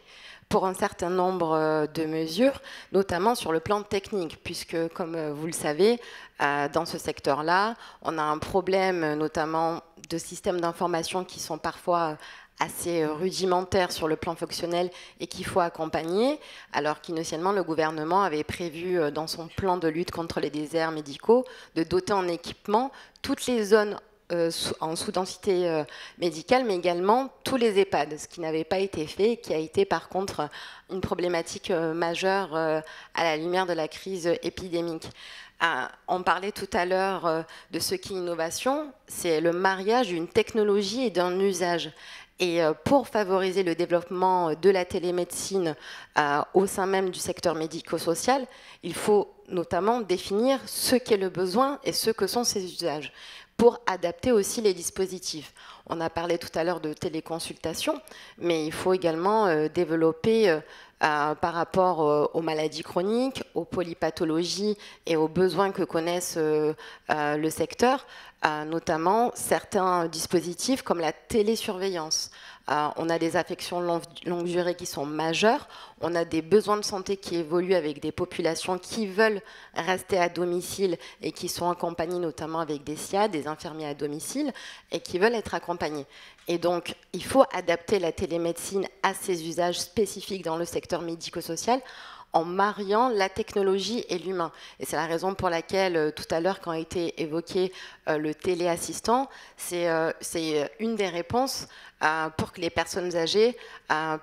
pour un certain nombre de mesures, notamment sur le plan technique, puisque, comme vous le savez, dans ce secteur-là, on a un problème notamment de systèmes d'information qui sont parfois assez rudimentaire sur le plan fonctionnel et qu'il faut accompagner, alors qu'initialement le gouvernement avait prévu dans son plan de lutte contre les déserts médicaux de doter en équipement toutes les zones en sous-densité médicale, mais également tous les EHPAD, ce qui n'avait pas été fait et qui a été par contre une problématique majeure à la lumière de la crise épidémique. On parlait tout à l'heure de ce qui est innovation, c'est le mariage d'une technologie et d'un usage. Et pour favoriser le développement de la télémédecine au sein même du secteur médico-social, il faut notamment définir ce qu'est le besoin et ce que sont ses usages, pour adapter aussi les dispositifs. On a parlé tout à l'heure de téléconsultation, mais il faut également développer par rapport aux maladies chroniques, aux polypathologies et aux besoins que connaissent le secteur, notamment certains dispositifs comme la télésurveillance. On a des affections longue durée qui sont majeures, on a des besoins de santé qui évoluent avec des populations qui veulent rester à domicile et qui sont accompagnées notamment avec des SIA, des infirmiers à domicile, et qui veulent être accompagnés. Et donc, il faut adapter la télémédecine à ses usages spécifiques dans le secteur médico-social en mariant la technologie et l'humain. Et c'est la raison pour laquelle, tout à l'heure, quand a été évoqué le téléassistant, c'est une des réponses pour que les personnes âgées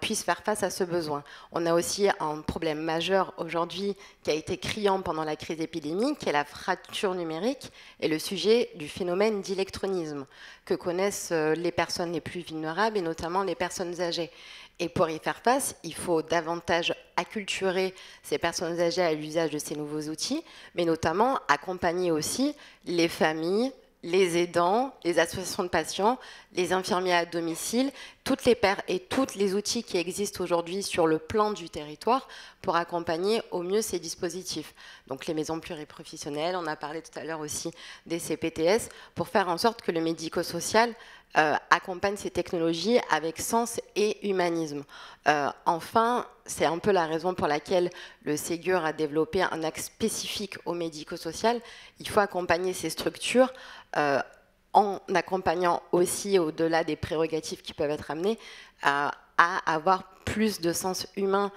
puissent faire face à ce besoin. On a aussi un problème majeur aujourd'hui qui a été criant pendant la crise épidémique, qui est la fracture numérique et le sujet du phénomène d'électronisme que connaissent les personnes les plus vulnérables et notamment les personnes âgées. Et pour y faire face, il faut davantage acculturer ces personnes âgées à l'usage de ces nouveaux outils, mais notamment accompagner aussi les familles, les aidants, les associations de patients, les infirmiers à domicile, toutes les outils qui existent aujourd'hui sur le plan du territoire pour accompagner au mieux ces dispositifs. Donc les maisons pluriprofessionnelles, on a parlé tout à l'heure aussi des CPTS, pour faire en sorte que le médico-social accompagne ces technologies avec sens et humanisme. Enfin, c'est un peu la raison pour laquelle le Ségur a développé un axe spécifique au médico-social. Il faut accompagner ces structures en accompagnant aussi, au-delà des prérogatives qui peuvent être amenées, à avoir plus de sens humain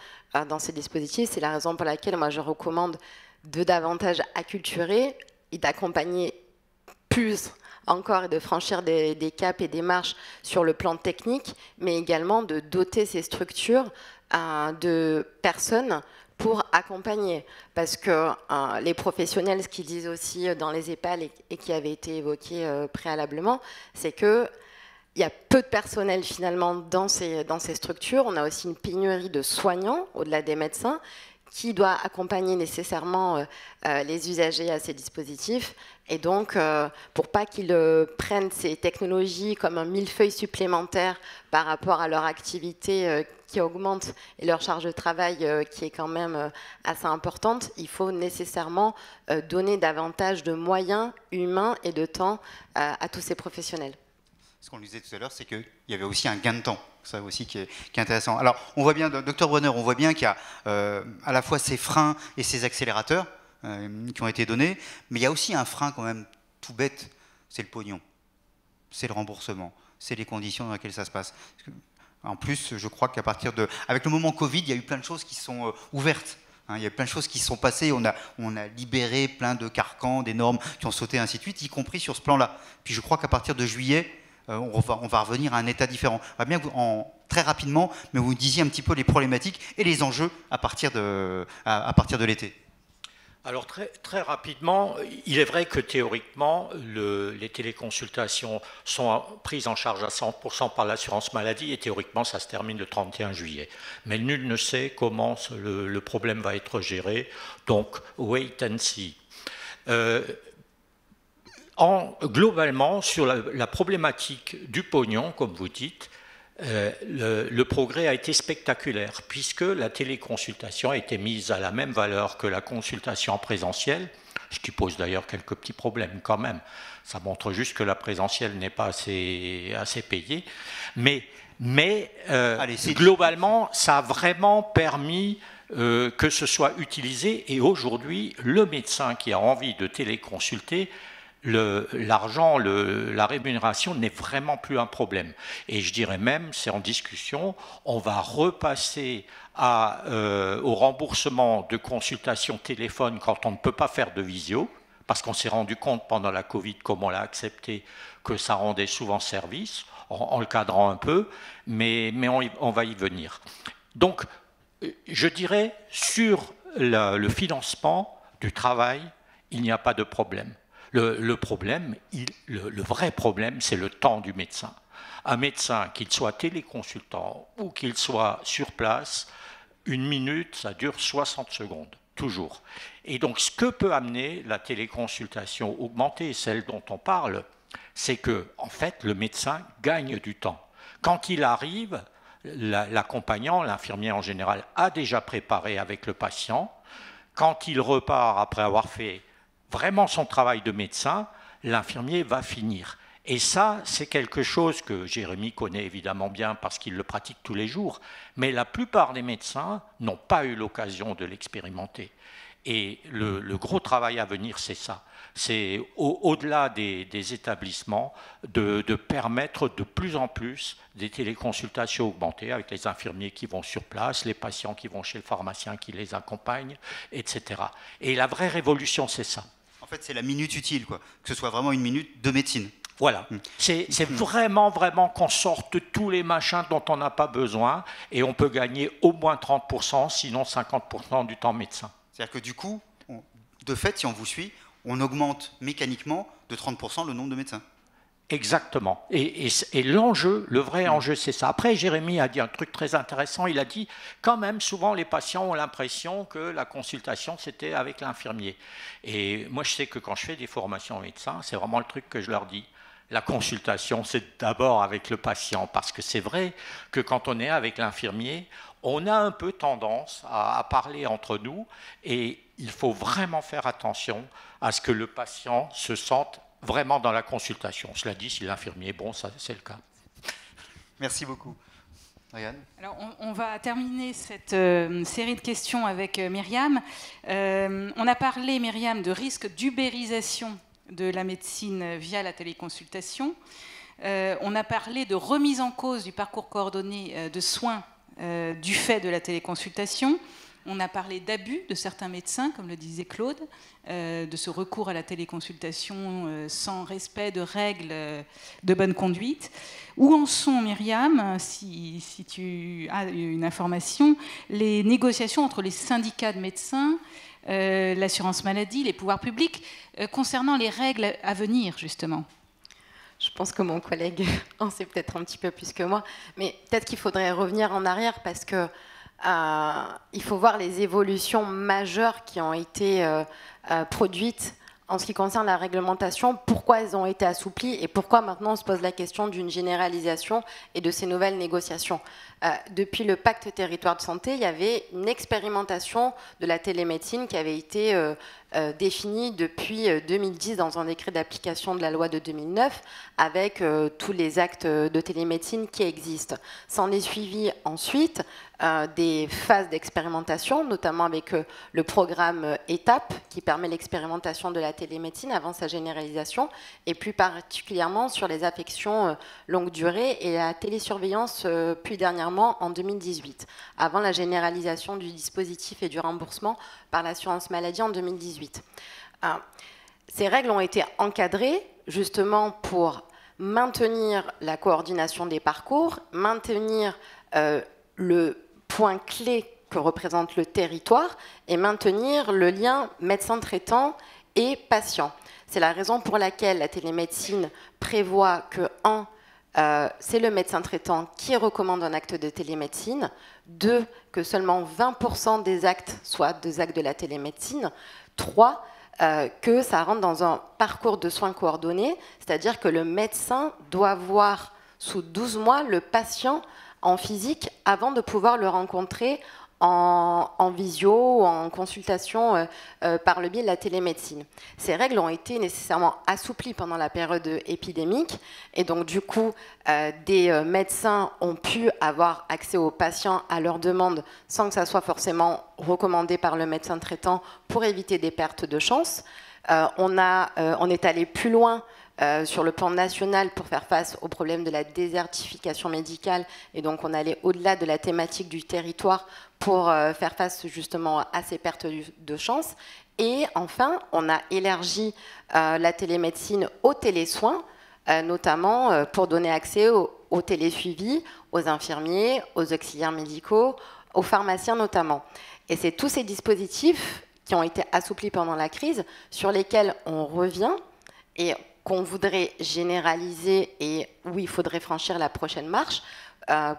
dans ces dispositifs. C'est la raison pour laquelle moi je recommande de davantage acculturer et d'accompagner plus encore et de franchir des caps et des marches sur le plan technique, mais également de doter ces structures de personnes pour accompagner. Parce que les professionnels, ce qu'ils disent aussi dans les EHPAD et qui avait été évoqué préalablement, c'est que il y a peu de personnel finalement dans ces structures. On a aussi une pénurie de soignants, au-delà des médecins, qui doit accompagner nécessairement les usagers à ces dispositifs. Et donc, pour pas qu'ils prennent ces technologies comme un millefeuille supplémentaire par rapport à leur activité qui augmente et leur charge de travail qui est quand même assez importante, il faut nécessairement donner davantage de moyens humains et de temps à tous ces professionnels. Ce qu'on disait tout à l'heure, c'est qu'il y avait aussi un gain de temps. Ça aussi qui est intéressant. Alors, on voit bien, Dr Brunner, on voit bien qu'il y a à la fois ces freins et ces accélérateurs. qui ont été donnés, mais il y a aussi un frein quand même tout bête, c'est le pognon, c'est le remboursement, c'est les conditions dans lesquelles ça se passe. En plus, je crois qu'à partir de... Avec le moment Covid, il y a eu plein de choses qui sont ouvertes. Il y a plein de choses qui se sont passées, on a libéré plein de carcans, des normes qui ont sauté, ainsi de suite, y compris sur ce plan-là. Puis je crois qu'à partir de juillet, on va revenir à un état différent. On va bien très rapidement, mais vous disiez un petit peu les problématiques et les enjeux à partir de l'été. Alors très rapidement, il est vrai que théoriquement, les téléconsultations sont prises en charge à 100% par l'assurance maladie et théoriquement ça se termine le 31 juillet. Mais nul ne sait comment le problème va être géré, donc wait and see. Globalement, sur la problématique du pognon, comme vous dites, le progrès a été spectaculaire puisque la téléconsultation a été mise à la même valeur que la consultation en présentiel, ce qui pose d'ailleurs quelques petits problèmes quand même. Ça montre juste que la présentielle n'est pas assez payée. Mais globalement, ça a vraiment permis que ce soit utilisé et aujourd'hui, le médecin qui a envie de téléconsulter, l'argent, la rémunération n'est vraiment plus un problème. Et je dirais même, c'est en discussion, on va repasser au remboursement de consultations téléphone quand on ne peut pas faire de visio, parce qu'on s'est rendu compte pendant la Covid, comme on l'a accepté, que ça rendait souvent service, en le cadrant un peu, mais on va y venir. Donc, je dirais, sur le financement du travail, il n'y a pas de problème. Le vrai problème, c'est le temps du médecin. Un médecin, qu'il soit téléconsultant ou qu'il soit sur place, 1 minute, ça dure 60 secondes, toujours. Et donc, ce que peut amener la téléconsultation augmentée, celle dont on parle, c'est que, en fait, le médecin gagne du temps. Quand il arrive, l'accompagnant, l'infirmier en général, a déjà préparé avec le patient. Quand il repart après avoir fait vraiment son travail de médecin, l'infirmier va finir. Et ça, c'est quelque chose que Jérémy connaît évidemment bien parce qu'il le pratique tous les jours, mais la plupart des médecins n'ont pas eu l'occasion de l'expérimenter. Et le gros travail à venir, c'est ça. C'est au-delà des établissements de permettre de plus en plus des téléconsultations augmentées avec les infirmiers qui vont sur place, les patients qui vont chez le pharmacien qui les accompagne, etc. Et la vraie révolution, c'est ça. En fait, c'est la minute utile, quoi. Que ce soit vraiment 1 minute de médecine. Voilà. C'est vraiment qu'on sorte tous les machins dont on n'a pas besoin et on peut gagner au moins 30%, sinon 50% du temps médecin. C'est-à-dire que du coup, de fait, si on vous suit, on augmente mécaniquement de 30% le nombre de médecins. Exactement. Et l'enjeu, le vrai enjeu, c'est ça. Après, Jérémy a dit un truc très intéressant. Il a dit, quand même, souvent, les patients ont l'impression que la consultation, c'était avec l'infirmier. Et moi, je sais que quand je fais des formations aux médecins, c'est vraiment le truc que je leur dis. La consultation, c'est d'abord avec le patient. Parce que c'est vrai que quand on est avec l'infirmier, on a un peu tendance à parler entre nous. Et il faut vraiment faire attention à ce que le patient se sente vraiment dans la consultation. Cela dit, si l'infirmier est bon, ça, c'est le cas. Merci beaucoup. Ariane ? Alors, on va terminer cette série de questions avec Myriam. On a parlé, Myriam, de risque d'ubérisation de la médecine via la téléconsultation. On a parlé de remise en cause du parcours coordonné de soins du fait de la téléconsultation. On a parlé d'abus de certains médecins, comme le disait Claude, de ce recours à la téléconsultation sans respect de règles de bonne conduite. Où en sont, Myriam, si tu as une information, les négociations entre les syndicats de médecins, l'assurance maladie, les pouvoirs publics, concernant les règles à venir, justement ? Je pense que mon collègue en sait peut-être un petit peu plus que moi, mais peut-être qu'il faudrait revenir en arrière parce que il faut voir les évolutions majeures qui ont été produites en ce qui concerne la réglementation, pourquoi elles ont été assouplies et pourquoi maintenant on se pose la question d'une généralisation et de ces nouvelles négociations. Depuis le pacte territoire de santé, il y avait une expérimentation de la télémédecine qui avait été définie depuis 2010 dans un décret d'application de la loi de 2009 avec tous les actes de télémédecine qui existent. S'en est suivi ensuite des phases d'expérimentation, notamment avec le programme ETAP qui permet l'expérimentation de la télémédecine avant sa généralisation, et plus particulièrement sur les affections longue durée et la télésurveillance plus dernièrement en 2018, avant la généralisation du dispositif et du remboursement par l'assurance maladie en 2018. Ces règles ont été encadrées justement pour maintenir la coordination des parcours, maintenir le point clé que représente le territoire et maintenir le lien médecin traitant et patient. C'est la raison pour laquelle la télémédecine prévoit que, 1, c'est le médecin traitant qui recommande un acte de télémédecine, 2, que seulement 20% des actes soient des actes de la télémédecine, 3, que ça rentre dans un parcours de soins coordonnés, c'est-à-dire que le médecin doit voir sous 12 mois le patient en physique avant de pouvoir le rencontrer en visio ou en consultation par le biais de la télémédecine. Ces règles ont été nécessairement assouplies pendant la période épidémique et donc du coup des médecins ont pu avoir accès aux patients à leur demande sans que ça soit forcément recommandé par le médecin traitant pour éviter des pertes de chance. On est allé plus loin sur le plan national pour faire face au problème de la désertification médicale et donc on allait au-delà de la thématique du territoire pour faire face justement à ces pertes de chance. Et enfin, on a élargi la télémédecine aux télésoins, notamment pour donner accès aux télésuivis, aux infirmiers, aux auxiliaires médicaux, aux pharmaciens notamment. Et c'est tous ces dispositifs qui ont été assouplis pendant la crise, sur lesquels on revient et qu'on voudrait généraliser et où il faudrait franchir la prochaine marche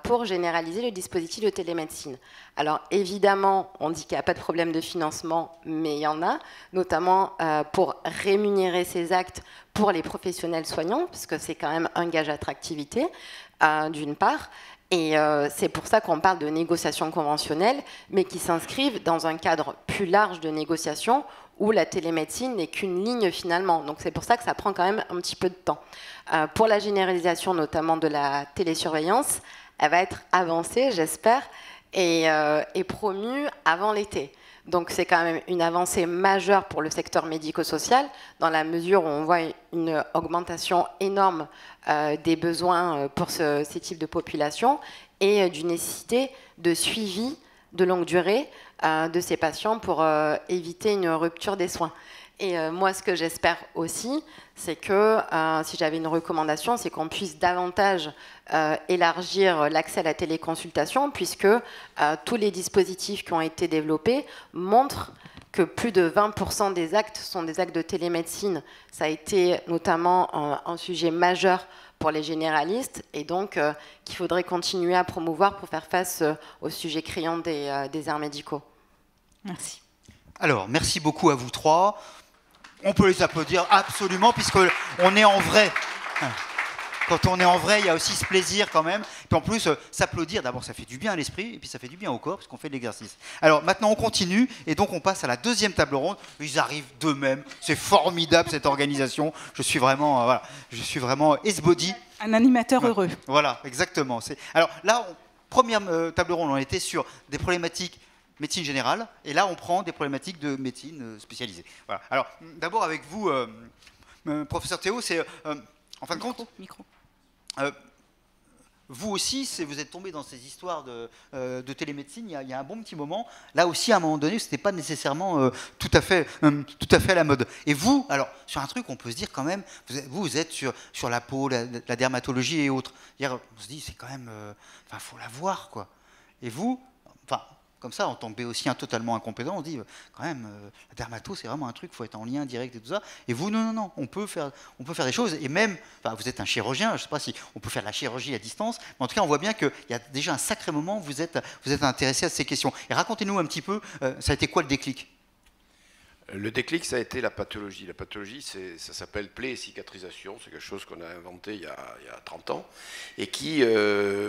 pour généraliser le dispositif de télémédecine. Alors évidemment, on dit qu'il n'y a pas de problème de financement, mais il y en a, notamment pour rémunérer ces actes pour les professionnels soignants, puisque c'est quand même un gage d'attractivité, d'une part. Et c'est pour ça qu'on parle de négociations conventionnelles, mais qui s'inscrivent dans un cadre plus large de négociation où la télémédecine n'est qu'une ligne finalement. Donc c'est pour ça que ça prend quand même un petit peu de temps. Pour la généralisation notamment de la télésurveillance, elle va être avancée, j'espère, et promue avant l'été. Donc c'est quand même une avancée majeure pour le secteur médico-social, dans la mesure où on voit une augmentation énorme des besoins pour ces types de population et d'une nécessité de suivi de longue durée de ces patients pour éviter une rupture des soins. Et moi, ce que j'espère aussi, c'est que, si j'avais une recommandation, c'est qu'on puisse davantage élargir l'accès à la téléconsultation, puisque tous les dispositifs qui ont été développés montrent que plus de 20% des actes sont des actes de télémédecine. Ça a été notamment un sujet majeur pour les généralistes, et donc qu'il faudrait continuer à promouvoir pour faire face au sujet criant des déserts médicaux. Merci. Alors, merci beaucoup à vous trois. On peut les applaudir absolument, puisqu'on est en vrai. Quand on est en vrai, il y a aussi ce plaisir quand même. Puis en plus, s'applaudir, d'abord, ça fait du bien à l'esprit, et puis ça fait du bien au corps, parce qu'on fait de l'exercice. Alors maintenant, on continue, et donc on passe à la deuxième table ronde. Ils arrivent d'eux-mêmes. C'est formidable, cette organisation. Je suis vraiment esbody. Un animateur heureux. Voilà, exactement. Alors là, première table ronde, on était sur des problématiques médecine générale, et là, on prend des problématiques de médecine spécialisée. Voilà. Alors, d'abord avec vous, professeur Théo, c'est en fin de compte... Micro. Vous aussi, vous êtes tombé dans ces histoires de télémédecine il y a un bon petit moment. Là aussi, à un moment donné, ce n'était pas nécessairement tout à fait à la mode. Et vous, alors, sur un truc, on peut se dire quand même, vous êtes sur la peau, la dermatologie et autres. On se dit, c'est quand même... Enfin, il faut la voir, quoi. Et vous, enfin... Comme ça, en tant que béotien totalement incompétent, on dit quand même, la dermato, c'est vraiment un truc, il faut être en lien direct et tout ça. Et vous, non, on peut faire des choses. Et même, enfin, vous êtes un chirurgien, je ne sais pas si on peut faire de la chirurgie à distance, mais en tout cas, on voit bien qu'il y a déjà un sacré moment où vous êtes intéressé à ces questions. Et racontez-nous un petit peu, ça a été quoi le déclic ? Le déclic, ça a été la pathologie. La pathologie, ça s'appelle plaie et cicatrisation. C'est quelque chose qu'on a inventé il y a 30 ans et qui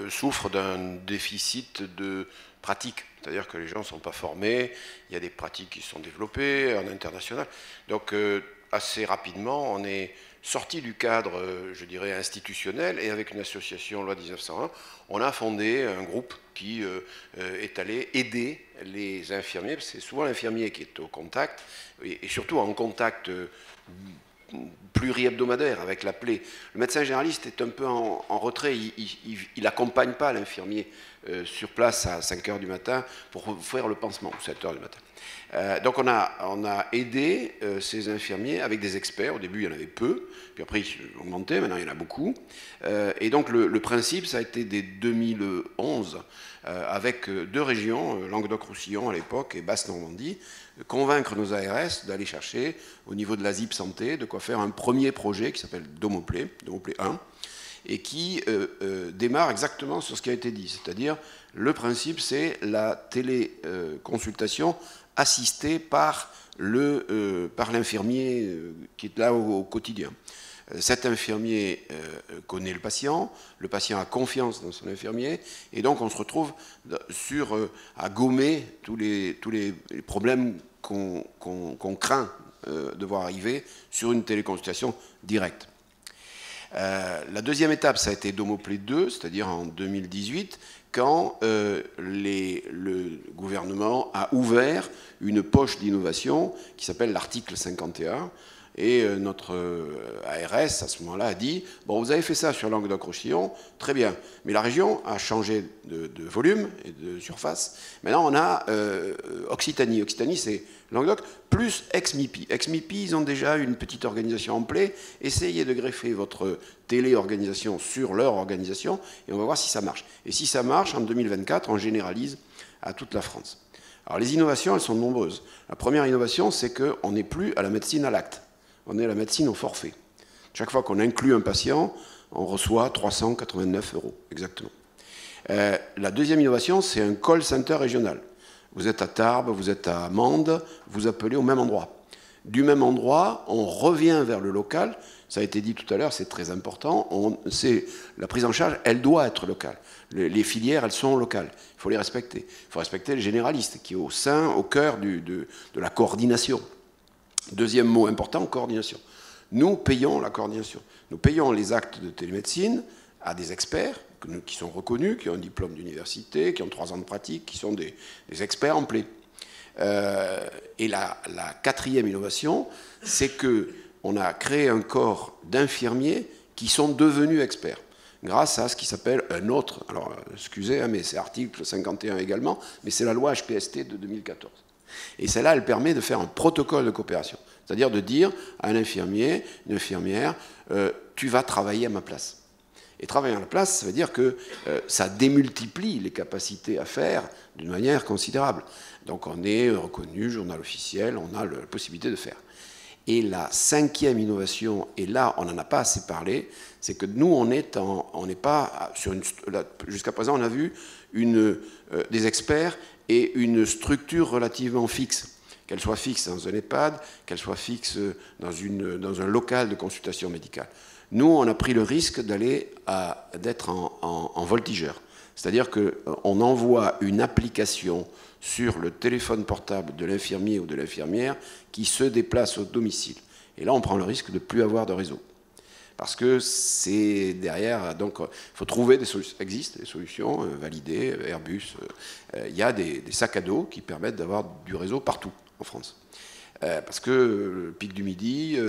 souffre d'un déficit de pratique. C'est-à-dire que les gens ne sont pas formés, il y a des pratiques qui sont développées en international. Donc, assez rapidement, on est sorti du cadre, je dirais, institutionnel, et avec une association loi 1901, on a fondé un groupe qui est allé aider les infirmiers, parce que c'est souvent l'infirmier qui est au contact, et surtout en contact pluri-hebdomadaire avec la plaie. Le médecin généraliste est un peu en retrait, il n'accompagne pas l'infirmier sur place à 5 h du matin pour faire le pansement, ou 7 h du matin. Donc on a aidé ces infirmiers avec des experts. Au début, il y en avait peu, puis après, ils ont augmenté, maintenant, il y en a beaucoup. Et donc le principe, ça a été dès 2011, avec 2 régions, Languedoc-Roussillon à l'époque et Basse-Normandie, convaincre nos ARS d'aller chercher, au niveau de la ZIP Santé, de quoi faire un premier projet qui s'appelle Domoplay 1, et qui démarre exactement sur ce qui a été dit. C'est-à-dire, le principe, c'est la téléconsultation assistée par l'infirmier qui est là au quotidien. Cet infirmier connaît le patient a confiance dans son infirmier, et donc on se retrouve à gommer tous les problèmes qu'on craint de voir arriver sur une téléconsultation directe. La deuxième étape, ça a été Domoplay 2, c'est-à-dire en 2018, quand le gouvernement a ouvert une poche d'innovation qui s'appelle l'article 51, et notre ARS, à ce moment-là, a dit « Bon, vous avez fait ça sur Languedoc-Roussillon, très bien, mais la région a changé de volume et de surface. Maintenant, on a Occitanie. Occitanie, c'est Languedoc plus ex-MIPI. Ex-MIPI, ils ont déjà une petite organisation en plaie. Essayez de greffer votre télé-organisation sur leur organisation, et on va voir si ça marche. Et si ça marche, en 2024, on généralise à toute la France. » Alors, les innovations, elles sont nombreuses. La première innovation, c'est qu'on n'est plus à la médecine à l'acte. On est à la médecine au forfait. Chaque fois qu'on inclut un patient, on reçoit 389 €, exactement. La deuxième innovation, c'est un call center régional. Vous êtes à Tarbes, vous êtes à Mende, vous appelez au même endroit. Du même endroit, on revient vers le local. Ça a été dit tout à l'heure, c'est très important. La prise en charge, elle doit être locale. Les filières, elles sont locales. Il faut les respecter. Il faut respecter les généralistes, qui est au cœur de la coordination. Deuxième mot important, coordination. Nous payons la coordination. Nous payons les actes de télémédecine à des experts qui sont reconnus, qui ont un diplôme d'université, qui ont 3 ans de pratique, qui sont des experts en plaie. Et la quatrième innovation, c'est qu'on a créé un corps d'infirmiers qui sont devenus experts, grâce à ce qui s'appelle un autre, alors excusez, mais c'est article 51 également, mais c'est la loi HPST de 2014. Et celle-là, elle permet de faire un protocole de coopération. C'est-à-dire de dire à un infirmier, une infirmière, tu vas travailler à ma place. Et travailler à la place, ça veut dire que ça démultiplie les capacités à faire d'une manière considérable. Donc on est reconnu, journal officiel, on a la possibilité de faire. Et la cinquième innovation, et là on n'en a pas assez parlé, c'est que nous on n'est pas sur jusqu'à présent on a vu des experts et une structure relativement fixe, qu'elle soit fixe dans un EHPAD, qu'elle soit fixe dans un local de consultation médicale. Nous, on a pris le risque d'être en voltigeur. C'est-à-dire qu'on envoie une application sur le téléphone portable de l'infirmier ou de l'infirmière qui se déplace au domicile. Et là, on prend le risque de ne plus avoir de réseau. Parce que c'est derrière, donc il faut trouver des solutions. Il existe des solutions validées, Airbus. Il y a des sacs à dos qui permettent d'avoir du réseau partout en France. Parce que le Pic du Midi,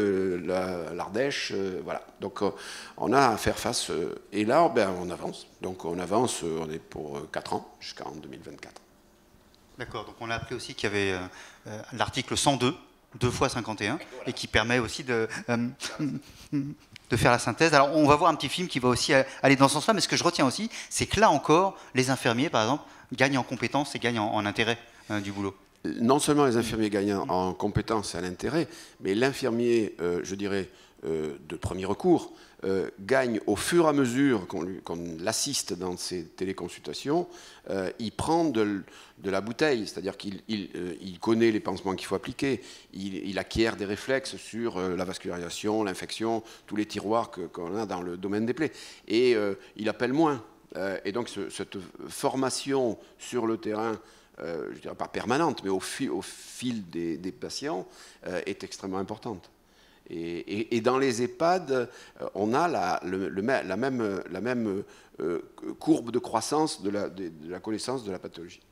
l'Ardèche, voilà. Donc on a à faire face. Et là, on avance. Donc on avance, on est pour 4 ans, jusqu'en 2024. D'accord, donc on a appris aussi qu'il y avait l'article 102, 2 fois 51, et qui permet aussi de faire la synthèse. Alors on va voir un petit film qui va aussi aller dans ce sens-là, mais ce que je retiens aussi, c'est que là encore, les infirmiers, par exemple, gagnent en compétences et gagnent en intérêt du boulot. Non seulement les infirmiers gagnent en compétences et en intérêt, mais l'infirmier, je dirais, de premier recours, gagne au fur et à mesure qu'on l'assiste dans ses téléconsultations, il prend de la bouteille, c'est-à-dire qu'il connaît les pansements qu'il faut appliquer, il acquiert des réflexes sur la vascularisation, l'infection, tous les tiroirs qu'on a dans le domaine des plaies. Et il appelle moins. Et donc cette formation sur le terrain, je ne dirais pas permanente, mais au fil des patients, est extrêmement importante. Et dans les EHPAD, on a la même courbe de croissance de la connaissance de la pathologie.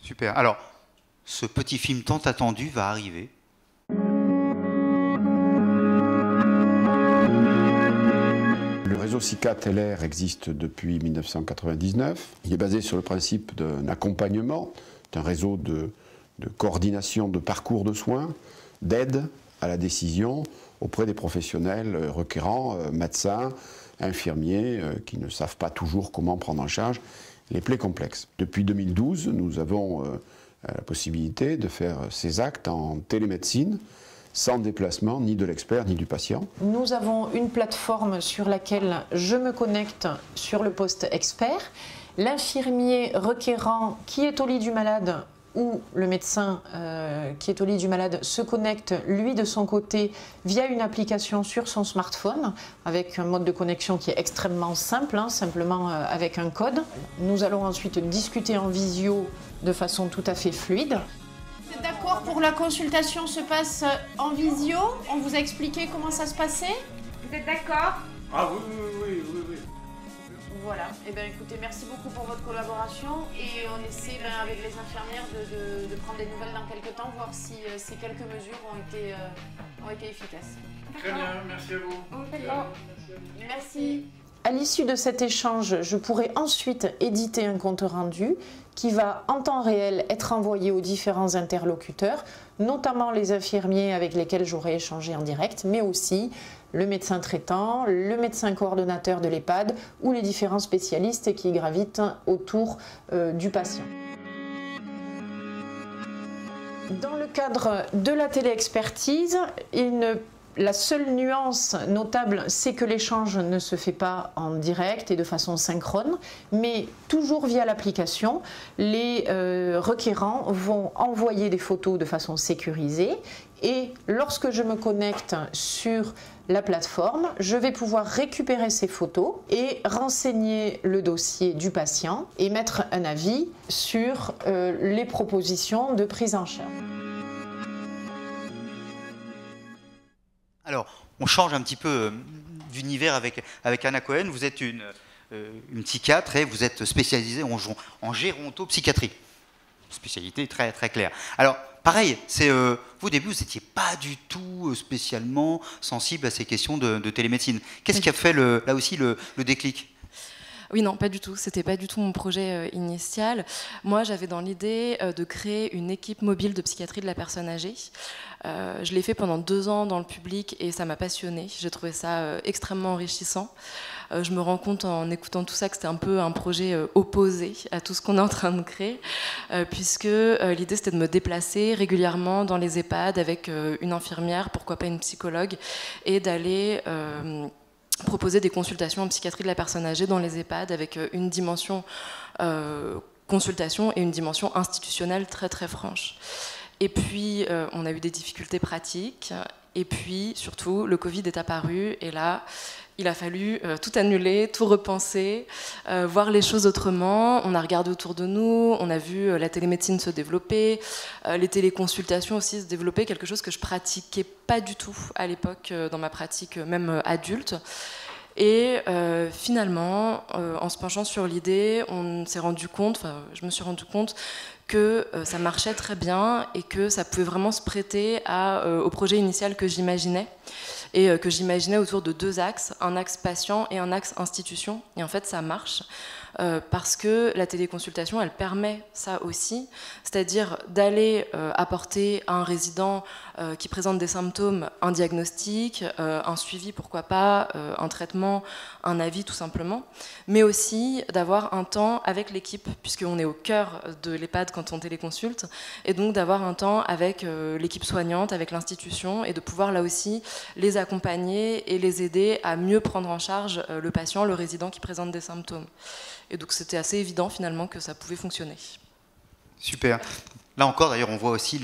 Super. Alors, ce petit film tant attendu va arriver. Le réseau SICAT-LR existe depuis 1999. Il est basé sur le principe d'un accompagnement, d'un réseau de coordination de parcours de soins, d'aide à la décision auprès des professionnels requérants, médecins, infirmiers, qui ne savent pas toujours comment prendre en charge les plaies complexes. Depuis 2012, nous avons la possibilité de faire ces actes en télémédecine, sans déplacement ni de l'expert ni du patient. Nous avons une plateforme sur laquelle je me connecte sur le poste expert. L'infirmier requérant qui est au lit du malade ou le médecin qui est au lit du malade se connecte, lui, de son côté, via une application sur son smartphone, avec un mode de connexion qui est extrêmement simple, simplement avec un code. Nous allons ensuite discuter en visio de façon tout à fait fluide. Vous êtes d'accord pour la consultation se passe en visio? On vous a expliqué comment ça se passait? Vous êtes d'accord? Ah oui. Voilà, et bien écoutez, merci beaucoup pour votre collaboration et on essaie avec les infirmières de prendre des nouvelles dans quelques temps, voir si ces quelques mesures ont été efficaces. Très bien, merci à vous. D'accord. Merci. À l'issue de cet échange, je pourrai ensuite éditer un compte rendu qui va en temps réel être envoyé aux différents interlocuteurs, notamment les infirmiers avec lesquels j'aurai échangé en direct, mais aussi le médecin traitant, le médecin coordonnateur de l'EHPAD ou les différents spécialistes qui gravitent autour du patient. Dans le cadre de la téléexpertise, la seule nuance notable, c'est que l'échange ne se fait pas en direct et de façon synchrone, mais toujours via l'application, les requérants vont envoyer des photos de façon sécurisée et lorsque je me connecte sur la plateforme, je vais pouvoir récupérer ces photos et renseigner le dossier du patient et mettre un avis sur les propositions de prise en charge. Alors, on change un petit peu d'univers avec Anna Cohen. Vous êtes une psychiatre et vous êtes spécialisée en gérontopsychiatrie. Spécialité très, très claire. Alors, pareil, vous au début, vous n'étiez pas du tout spécialement sensible à ces questions de télémédecine. Qu'est-ce qui a fait là aussi le déclic ? Oui, non, pas du tout. C'était pas du tout mon projet initial. Moi, j'avais dans l'idée de créer une équipe mobile de psychiatrie de la personne âgée. Je l'ai fait pendant 2 ans dans le public et ça m'a passionnée. J'ai trouvé ça extrêmement enrichissant. Je me rends compte en écoutant tout ça que c'était un peu un projet opposé à tout ce qu'on est en train de créer, puisque l'idée c'était de me déplacer régulièrement dans les EHPAD avec une infirmière, pourquoi pas une psychologue, et d'aller proposer des consultations en psychiatrie de la personne âgée dans les EHPAD avec une dimension consultation et une dimension institutionnelle très très franche. Et puis on a eu des difficultés pratiques et puis surtout le Covid est apparu et là il a fallu tout annuler, tout repenser, voir les choses autrement. On a regardé autour de nous, on a vu la télémédecine se développer, les téléconsultations aussi se développer, quelque chose que je pratiquais pas du tout à l'époque dans ma pratique même adulte. Et finalement, en se penchant sur l'idée, je me suis rendu compte que ça marchait très bien et que ça pouvait vraiment se prêter au projet initial que j'imaginais. Et que j'imaginais autour de 2 axes, un axe patient et un axe institution. Et en fait, ça marche parce que la téléconsultation, elle permet ça aussi, c'est-à-dire d'aller apporter à un résident qui présente des symptômes un diagnostic, un suivi, pourquoi pas, un traitement, un avis tout simplement, mais aussi d'avoir un temps avec l'équipe, puisqu'on est au cœur de l'EHPAD quand on téléconsulte, et donc d'avoir un temps avec l'équipe soignante, avec l'institution, et de pouvoir là aussi les accompagner et les aider à mieux prendre en charge le patient, le résident qui présente des symptômes. Et donc c'était assez évident finalement que ça pouvait fonctionner. Super. Là encore, d'ailleurs, on voit aussi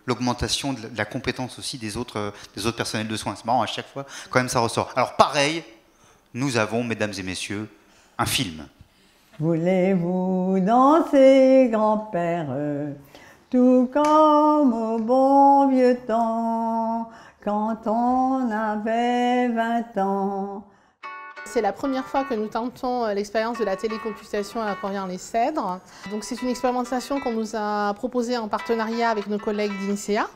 l'augmentation de la compétence aussi des autres personnels de soins. C'est marrant, à chaque fois, quand même, ça ressort. Alors, pareil, nous avons, mesdames et messieurs, un film. Voulez-vous danser, grand-père, tout comme au bon vieux temps, quand on avait 20 ans? C'est la première fois que nous tentons l'expérience de la téléconsultation à Aquarian-les-Cèdres. Donc c'est une expérimentation qu'on nous a proposée en partenariat avec nos collègues d'INSEA.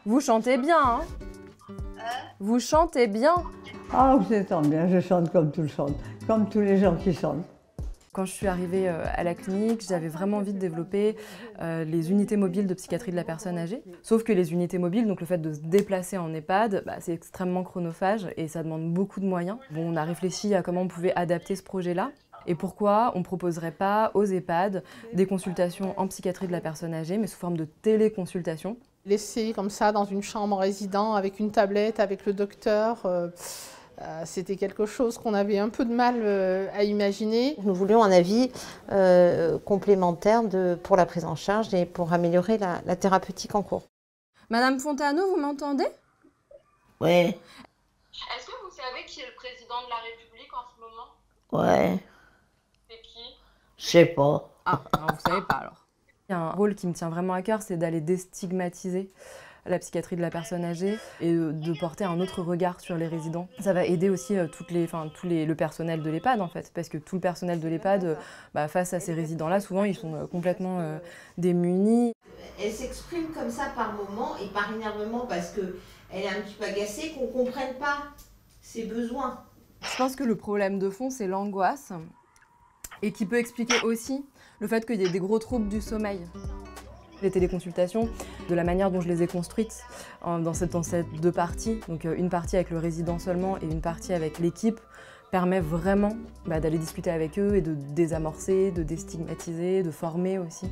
Vous chantez bien, hein? Vous chantez bien. Ah, vous êtes bien, je chante comme tout le monde, comme tous les gens qui chantent. Quand je suis arrivée à la clinique, j'avais vraiment envie de développer les unités mobiles de psychiatrie de la personne âgée. Sauf que les unités mobiles, donc le fait de se déplacer en EHPAD, c'est extrêmement chronophage et ça demande beaucoup de moyens. Bon, on a réfléchi à comment on pouvait adapter ce projet-là et pourquoi on ne proposerait pas aux EHPAD des consultations en psychiatrie de la personne âgée, mais sous forme de téléconsultation. Laisser comme ça dans une chambre résident avec une tablette, avec le docteur, c'était quelque chose qu'on avait un peu de mal à imaginer. Nous voulions un avis complémentaire pour la prise en charge et pour améliorer la thérapeutique en cours. Madame Fontano, vous m'entendez? Oui. Est-ce que vous savez qui est le président de la République en ce moment? Ouais. C'est qui? Je sais pas. Ah, alors vous savez pas alors. Il y a un rôle qui me tient vraiment à cœur, c'est d'aller déstigmatiser la psychiatrie de la personne âgée et de porter un autre regard sur les résidents. Ça va aider aussi le personnel de l'EHPAD en fait, parce que tout le personnel de l'EHPAD, face à ces résidents-là, souvent ils sont complètement démunis. Elle s'exprime comme ça par moments et par énervement parce qu'elle est un petit peu agacée, qu'on ne comprenne pas ses besoins. Je pense que le problème de fond, c'est l'angoisse et qui peut expliquer aussi le fait qu'il y ait des gros troubles du sommeil. Les téléconsultations, de la manière dont je les ai construites dans ces deux parties, donc une partie avec le résident seulement et une partie avec l'équipe, permet vraiment d'aller discuter avec eux et de désamorcer, de déstigmatiser, de former aussi.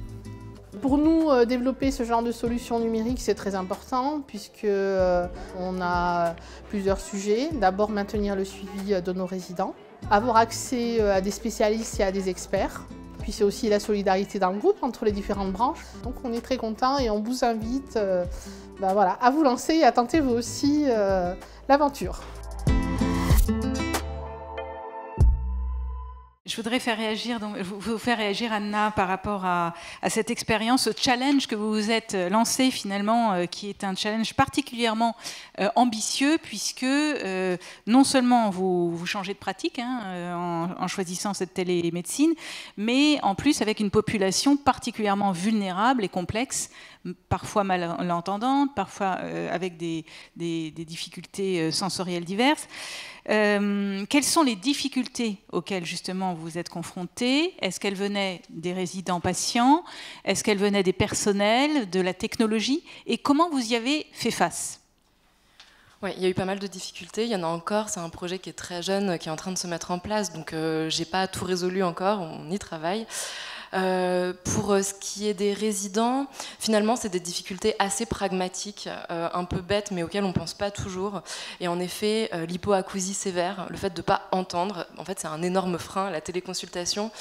Pour nous, développer ce genre de solutions numériques, c'est très important puisque on a plusieurs sujets. D'abord, maintenir le suivi de nos résidents, avoir accès à des spécialistes et à des experts. Puis c'est aussi la solidarité dans le groupe entre les différentes branches. Donc on est très contents et on vous invite à vous lancer et à tenter vous aussi l'aventure. Je voudrais vous faire réagir, Anna, par rapport à cette expérience, au challenge que vous vous êtes lancé finalement, qui est un challenge particulièrement ambitieux, puisque non seulement vous changez de pratique en choisissant cette télémédecine, mais en plus avec une population particulièrement vulnérable et complexe, parfois malentendante, parfois avec des difficultés sensorielles diverses. Quelles sont les difficultés auxquelles justement vous êtes confrontés? Est-ce qu'elles venaient des résidents patients? Est-ce qu'elles venaient des personnels, de la technologie? Et comment vous y avez fait face? Oui, il y a eu pas mal de difficultés. Il y en a encore. C'est un projet qui est très jeune, qui est en train de se mettre en place. Donc, j'ai pas tout résolu encore. On y travaille. Pour ce qui est des résidents, finalement, c'est des difficultés assez pragmatiques, un peu bêtes, mais auxquelles on ne pense pas toujours. Et en effet, l'hypoacousie sévère, le fait de ne pas entendre, en fait, c'est un énorme frein, la téléconsultation.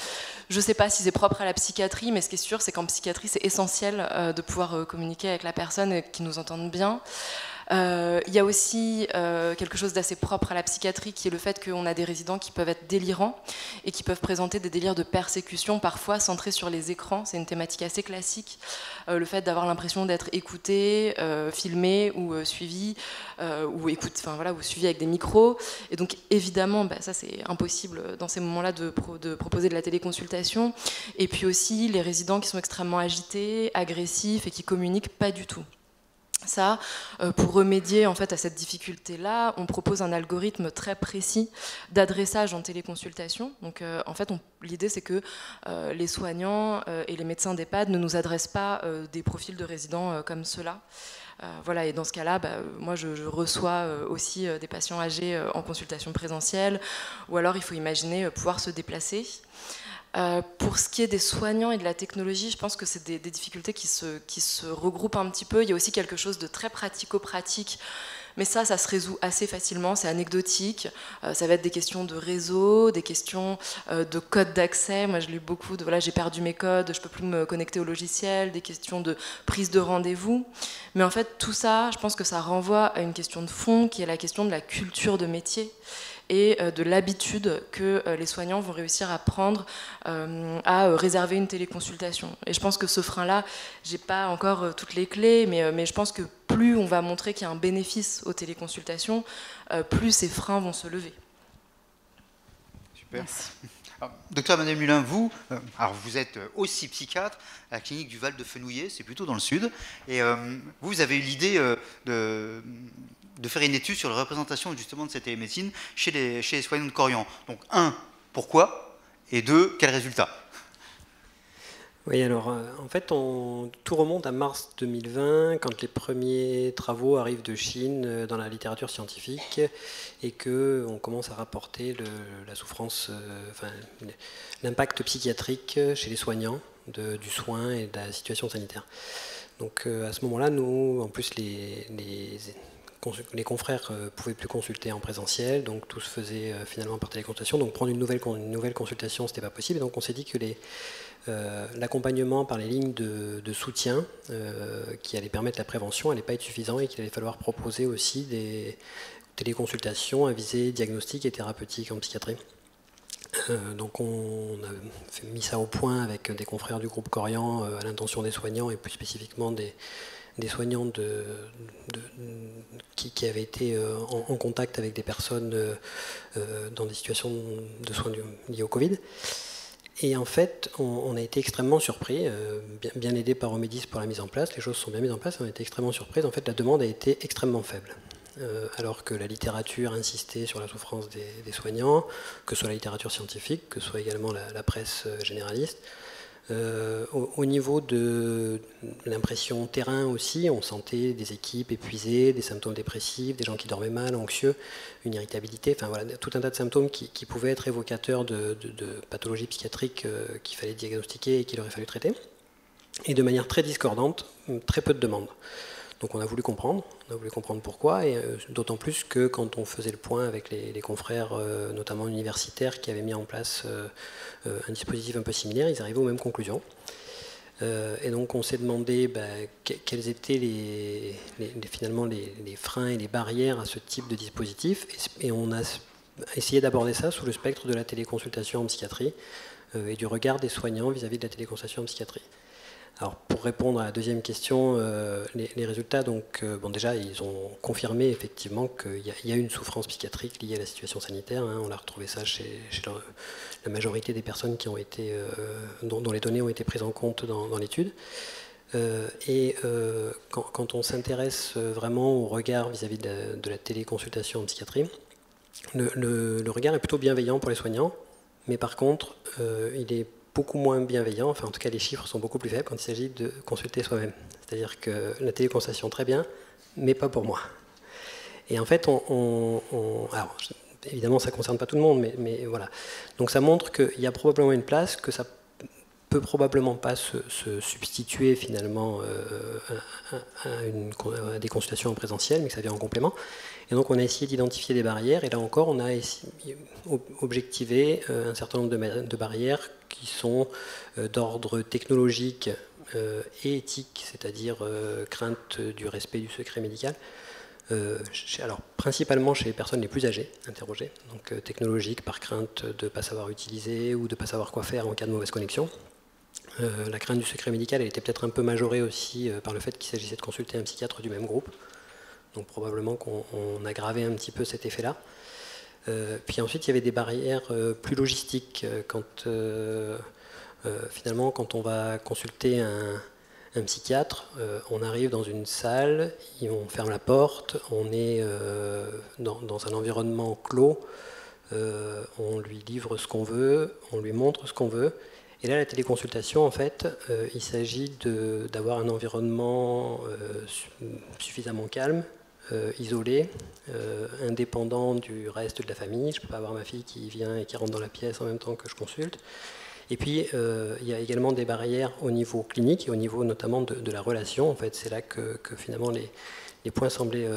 Je ne sais pas si c'est propre à la psychiatrie, mais ce qui est sûr, c'est qu'en psychiatrie, c'est essentiel de pouvoir communiquer avec la personne et qu'ils nous entendent bien. Il y a aussi quelque chose d'assez propre à la psychiatrie qui est le fait qu'on a des résidents qui peuvent être délirants et qui peuvent présenter des délires de persécution, parfois centrés sur les écrans. C'est une thématique assez classique. Le fait d'avoir l'impression d'être écouté, filmé ou suivi, ou suivi avec des micros. Et donc évidemment, ça c'est impossible dans ces moments-là de proposer de la téléconsultation. Et puis aussi les résidents qui sont extrêmement agités, agressifs et qui communiquent pas du tout. Ça, pour remédier en fait à cette difficulté-là, on propose un algorithme très précis d'adressage en téléconsultation. Donc, en fait, l'idée c'est que les soignants et les médecins d'EHPAD ne nous adressent pas des profils de résidents comme ceux-là. Et dans ce cas-là, moi je reçois aussi des patients âgés en consultation présentielle, ou alors il faut imaginer pouvoir se déplacer. Pour ce qui est des soignants et de la technologie, je pense que c'est des difficultés qui se regroupent un petit peu. Il y a aussi quelque chose de très pratico-pratique. Mais ça se résout assez facilement, c'est anecdotique. Ça va être des questions de réseau, des questions de code d'accès. Moi, je lis beaucoup de, voilà, j'ai perdu mes codes, je peux plus me connecter au logiciel, des questions de prise de rendez-vous. Mais en fait, tout ça, je pense que ça renvoie à une question de fond, qui est la question de la culture de métier et de l'habitude que les soignants vont réussir à prendre à réserver une téléconsultation. Et je pense que ce frein-là, j'ai pas encore toutes les clés, mais je pense que plus on va montrer qu'il y a un bénéfice aux téléconsultations, plus ces freins vont se lever. Super. Alors, docteur Emmanuel Mulin, vous, alors vous êtes aussi psychiatre à la clinique du Val de Fenouillet, c'est plutôt dans le sud, et vous avez eu l'idée de faire une étude sur la représentation justement de cette télémédecine chez les soignants de Corian. Donc, pourquoi, et 2, quels résultats? Oui, alors en fait, tout remonte à mars 2020, quand les premiers travaux arrivent de Chine dans la littérature scientifique et qu'on commence à rapporter la souffrance, l'impact psychiatrique chez les soignants du soin et de la situation sanitaire. Donc à ce moment-là, nous, en plus, les confrères ne pouvaient plus consulter en présentiel, donc tout se faisait finalement par téléconsultation. Donc prendre une nouvelle consultation, ce n'était pas possible. Et donc on s'est dit que l'accompagnement par les lignes de soutien qui allaient permettre la prévention n'allait pas être suffisant et qu'il allait falloir proposer aussi des téléconsultations à visée diagnostique et thérapeutique en psychiatrie. Donc on a mis ça au point avec des confrères du groupe Corian à l'intention des soignants et plus spécifiquement des soignants qui avaient été en contact avec des personnes dans des situations de soins liées au Covid. Et en fait, on a été extrêmement surpris, bien aidé par Omedis pour la mise en place. Les choses sont bien mises en place, on a été extrêmement surpris. En fait, la demande a été extrêmement faible. Alors que la littérature insistait sur la souffrance des soignants, que ce soit la littérature scientifique, que ce soit également la presse généraliste. Au niveau de l'impression terrain aussi, on sentait des équipes épuisées, des symptômes dépressifs, des gens qui dormaient mal, anxieux, une irritabilité, enfin voilà, tout un tas de symptômes qui pouvaient être évocateurs de pathologies psychiatriques qu'il fallait diagnostiquer et qu'il aurait fallu traiter. Et de manière très discordante, très peu de demandes. Donc on a voulu comprendre pourquoi, et d'autant plus que quand on faisait le point avec les confrères, notamment universitaires, qui avaient mis en place un dispositif un peu similaire, ils arrivaient aux mêmes conclusions. Et donc on s'est demandé quels étaient finalement les freins et les barrières à ce type de dispositif, et on a essayé d'aborder ça sous le spectre de la téléconsultation en psychiatrie et du regard des soignants vis-à-vis de la téléconsultation en psychiatrie. Alors, pour répondre à la deuxième question, les résultats, donc, déjà, ils ont confirmé effectivement qu'il y a une souffrance psychiatrique liée à la situation sanitaire. On a retrouvé ça chez la majorité des personnes qui ont été, dont les données ont été prises en compte dans l'étude. Quand on s'intéresse vraiment au regard vis-à-vis de la téléconsultation en psychiatrie, le regard est plutôt bienveillant pour les soignants, mais par contre, il est beaucoup moins bienveillant, enfin en tout cas les chiffres sont beaucoup plus faibles quand il s'agit de consulter soi-même. C'est-à-dire que la téléconsultation très bien, mais pas pour moi. Et en fait, alors, évidemment ça ne concerne pas tout le monde, mais voilà. Donc ça montre qu'il y a probablement une place, que ça peut probablement pas se substituer finalement à des consultations en présentiel, mais que ça vient en complément. Et donc on a essayé d'identifier des barrières, et là encore on a objectivé un certain nombre de barrières qui sont d'ordre technologique et éthique, c'est-à-dire crainte du respect du secret médical, alors principalement chez les personnes les plus âgées interrogées, donc technologique par crainte de ne pas savoir utiliser ou de ne pas savoir quoi faire en cas de mauvaise connexion. La crainte du secret médical, elle était peut-être un peu majorée aussi par le fait qu'il s'agissait de consulter un psychiatre du même groupe. Donc probablement qu'on aggravait un petit peu cet effet-là. Puis ensuite, il y avait des barrières plus logistiques. Finalement, quand on va consulter un psychiatre, on arrive dans une salle, on ferme la porte, on est dans un environnement clos, on lui livre ce qu'on veut, on lui montre ce qu'on veut. Et là, la téléconsultation, en fait, il s'agit d'avoir un environnement suffisamment calme, isolé, indépendant du reste de la famille. Je ne peux pas avoir ma fille qui vient et qui rentre dans la pièce en même temps que je consulte. Et puis, il y a également des barrières au niveau clinique et au niveau notamment de la relation. En fait, c'est là que finalement les points semblaient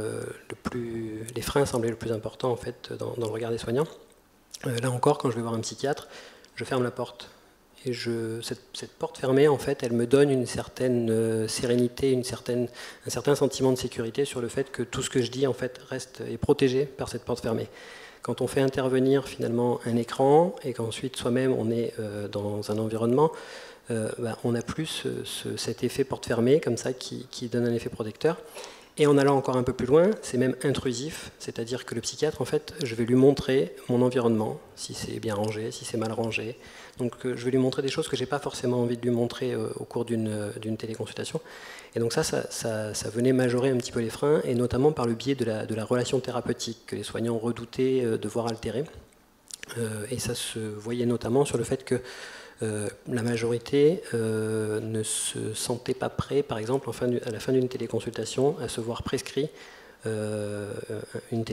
les freins semblaient le plus important en fait dans le regard des soignants. Là encore, quand je vais voir un psychiatre, je ferme la porte. Et cette porte fermée, en fait, elle me donne une certaine sérénité, un certain sentiment de sécurité sur le fait que tout ce que je dis, en fait, est protégé par cette porte fermée. Quand on fait intervenir finalement un écran et qu'ensuite soi-même on est dans un environnement, on n'a plus cet effet porte fermée comme ça qui donne un effet protecteur. Et en allant encore un peu plus loin, c'est même intrusif, c'est-à-dire que le psychiatre, en fait, je vais lui montrer mon environnement, si c'est bien rangé, si c'est mal rangé. Donc je vais lui montrer des choses que je n'ai pas forcément envie de lui montrer au cours d'une téléconsultation. Et donc ça venait majorer un petit peu les freins, et notamment par le biais de la relation thérapeutique que les soignants redoutaient de voir altérée. Et ça se voyait notamment sur le fait que la majorité ne se sentait pas prêt, par exemple, à la fin d'une téléconsultation, à se voir prescrit, faire une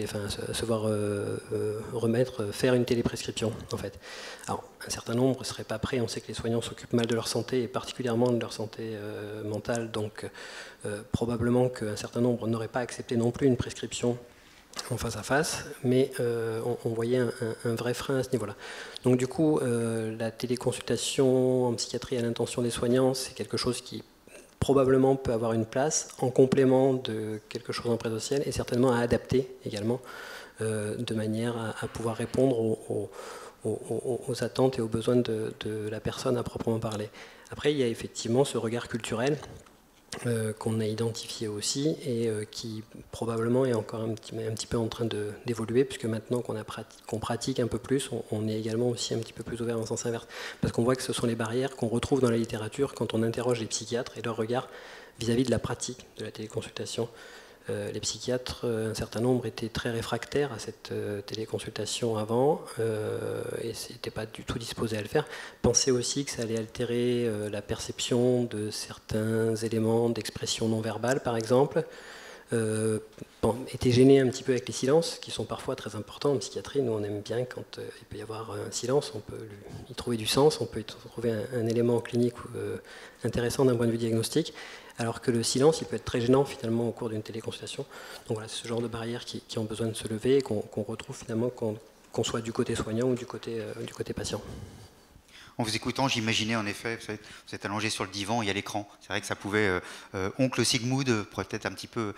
téléprescription, en fait. Alors, un certain nombre ne seraient pas prêts. On sait que les soignants s'occupent mal de leur santé, et particulièrement de leur santé mentale, donc probablement qu'un certain nombre n'auraient pas accepté non plus une prescription en face à face, mais on voyait un vrai frein à ce niveau-là. Donc du coup, la téléconsultation en psychiatrie à l'intention des soignants, c'est quelque chose qui probablement peut avoir une place en complément de quelque chose en présentiel et certainement à adapter également de manière à pouvoir répondre aux attentes et aux besoins de la personne à proprement parler. Après, il y a effectivement ce regard culturel qu'on a identifié aussi et qui probablement est encore un petit peu en train d'évoluer, puisque maintenant qu'on pratique un peu plus, on est également aussi un petit peu plus ouvert en sens inverse, parce qu'on voit que ce sont les barrières qu'on retrouve dans la littérature quand on interroge les psychiatres et leur regard vis-à-vis de la pratique de la téléconsultation. Les psychiatres, un certain nombre, étaient très réfractaires à cette téléconsultation avant et n'étaient pas du tout disposés à le faire. Pensaient aussi que ça allait altérer la perception de certains éléments d'expression non verbale, par exemple. Étaient gênés un petit peu avec les silences, qui sont parfois très importants en psychiatrie. Nous, on aime bien quand il peut y avoir un silence, on peut y trouver du sens, on peut y trouver un élément clinique intéressant d'un point de vue diagnostique. Alors que le silence, il peut être très gênant finalement au cours d'une téléconsultation. Donc voilà, c'est ce genre de barrières qui ont besoin de se lever et qu'on retrouve finalement qu'on soit du côté soignant ou du côté patient. En vous écoutant, j'imaginais en effet, vous êtes allongé sur le divan, il y a l'écran. C'est vrai que ça pouvait, oncle Sigmund pourrait peut-être un petit peu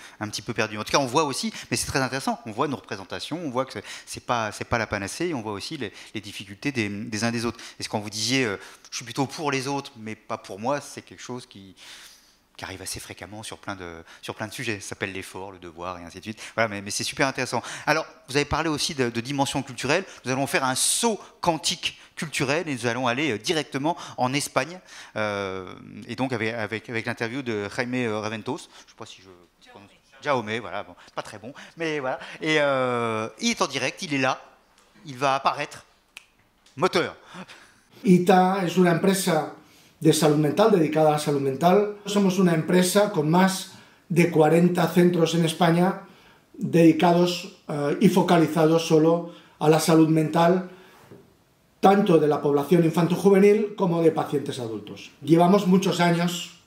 perdu. En tout cas, on voit aussi, mais c'est très intéressant, on voit nos représentations, on voit que c'est pas la panacée, et on voit aussi les difficultés des uns des autres. Et ce quand vous disiez, je suis plutôt pour les autres, mais pas pour moi, c'est quelque chose qui arrive assez fréquemment sur plein de sujets. Ça s'appelle l'effort, le devoir, et ainsi de suite. Voilà, mais c'est super intéressant. Alors, vous avez parlé aussi de dimension culturelle. Nous allons faire un saut quantique culturel et nous allons aller directement en Espagne. Et donc, avec l'interview de Jaime Reventos. Je ne sais pas si je prononce. Jaume, voilà, bon, pas très bon. Mais voilà. Et il est en direct, il est là. Il va apparaître. Moteur. ITA es una empresa de salud mental, dedicada a la salud mental. Somos una empresa con más de 40 centros en España dedicados y focalizados solo a la salud mental, tanto de la población infanto-juvenil como de pacientes adultos. Llevamos muchos años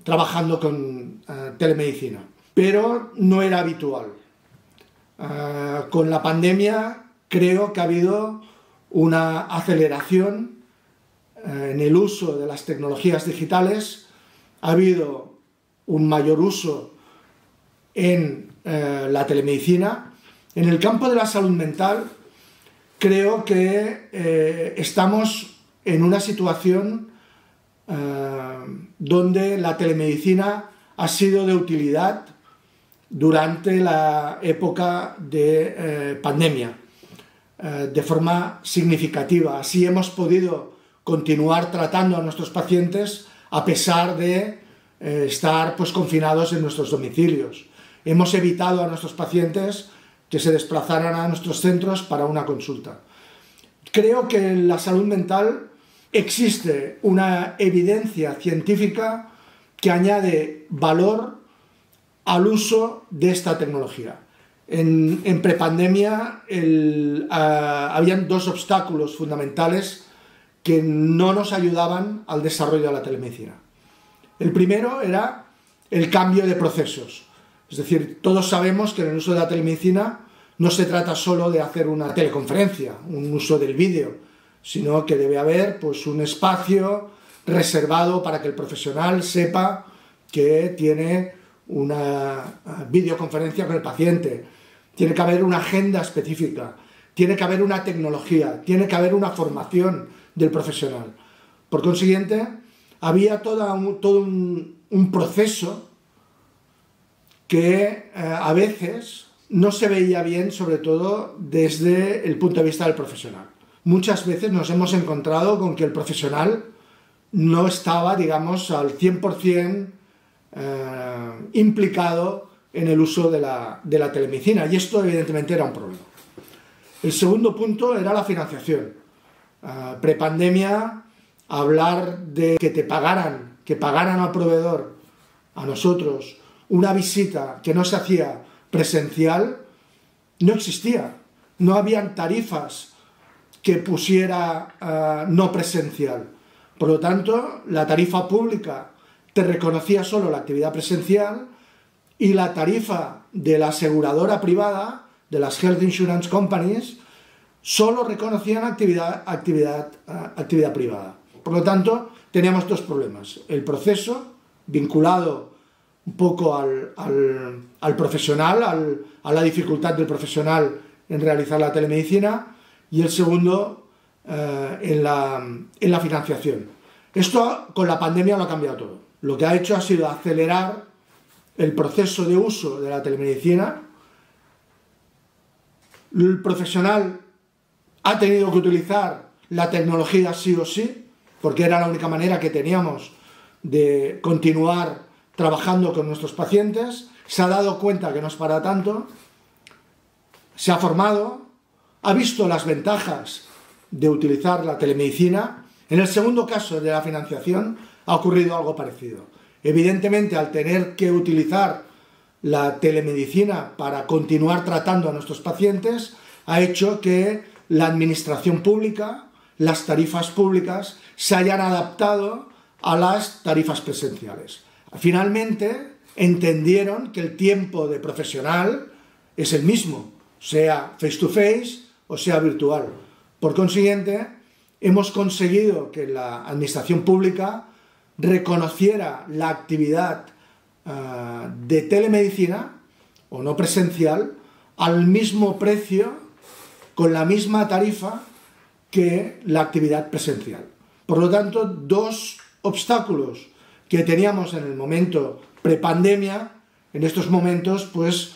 trabajando con telemedicina, pero no era habitual. Con la pandemia creo que ha habido una aceleración en el uso de las tecnologías digitales, ha habido un mayor uso en la telemedicina. En el campo de la salud mental creo que estamos en una situación donde la telemedicina ha sido de utilidad durante la época de pandemia de forma significativa. Así hemos podido continuar tratando a nuestros pacientes a pesar de estar confinados en nuestros domicilios. Hemos evitado a nuestros pacientes que se desplazaran a nuestros centros para una consulta. Creo que en la salud mental existe una evidencia científica que añade valor al uso de esta tecnología. En prepandemia habían dos obstáculos fundamentales que no nos ayudaban al desarrollo de la telemedicina. El primero era el cambio de procesos. Es decir, todos sabemos que en el uso de la telemedicina no se trata solo de hacer una teleconferencia, un uso del vídeo, sino que debe haber pues, un espacio reservado para que el profesional sepa que tiene una videoconferencia con el paciente. Tiene que haber una agenda específica, tiene que haber una tecnología, tiene que haber una formación del profesional. Por consiguiente, había todo un proceso que a veces no se veía bien, sobre todo desde el punto de vista del profesional. Muchas veces nos hemos encontrado con que el profesional no estaba, digamos, al 100% implicado en el uso de la telemedicina, y esto evidentemente era un problema. El segundo punto era la financiación. Prepandemia, hablar de que pagaran al proveedor, a nosotros, una visita que no se hacía presencial, no existía. No habían tarifas que pusiera no presencial. Por lo tanto, la tarifa pública te reconocía solo la actividad presencial y la tarifa de la aseguradora privada, de las Health Insurance Companies, solo reconocían actividad privada. Por lo tanto, teníamos dos problemas. El proceso, vinculado un poco al profesional, a la dificultad del profesional en realizar la telemedicina, y el segundo, en la financiación. Esto con la pandemia lo ha cambiado todo. Lo que ha hecho ha sido acelerar el proceso de uso de la telemedicina. El profesional ha tenido que utilizar la tecnología sí o sí, porque era la única manera que teníamos de continuar trabajando con nuestros pacientes. Se ha dado cuenta que no es para tanto, se ha formado, ha visto las ventajas de utilizar la telemedicina. En el segundo caso de la financiación ha ocurrido algo parecido. Evidentemente, al tener que utilizar la telemedicina para continuar tratando a nuestros pacientes, ha hecho que la administración pública, las tarifas públicas, se hayan adaptado a las tarifas presenciales. Finalmente, entendieron que el tiempo de profesional es el mismo, sea face to face o sea virtual. Por consiguiente, hemos conseguido que la administración pública reconociera la actividad de telemedicina o no presencial al mismo precio, con la misma tarifa que la actividad presencial. Por lo tanto, dos obstáculos que teníamos en el momento prepandemia, en estos momentos, pues,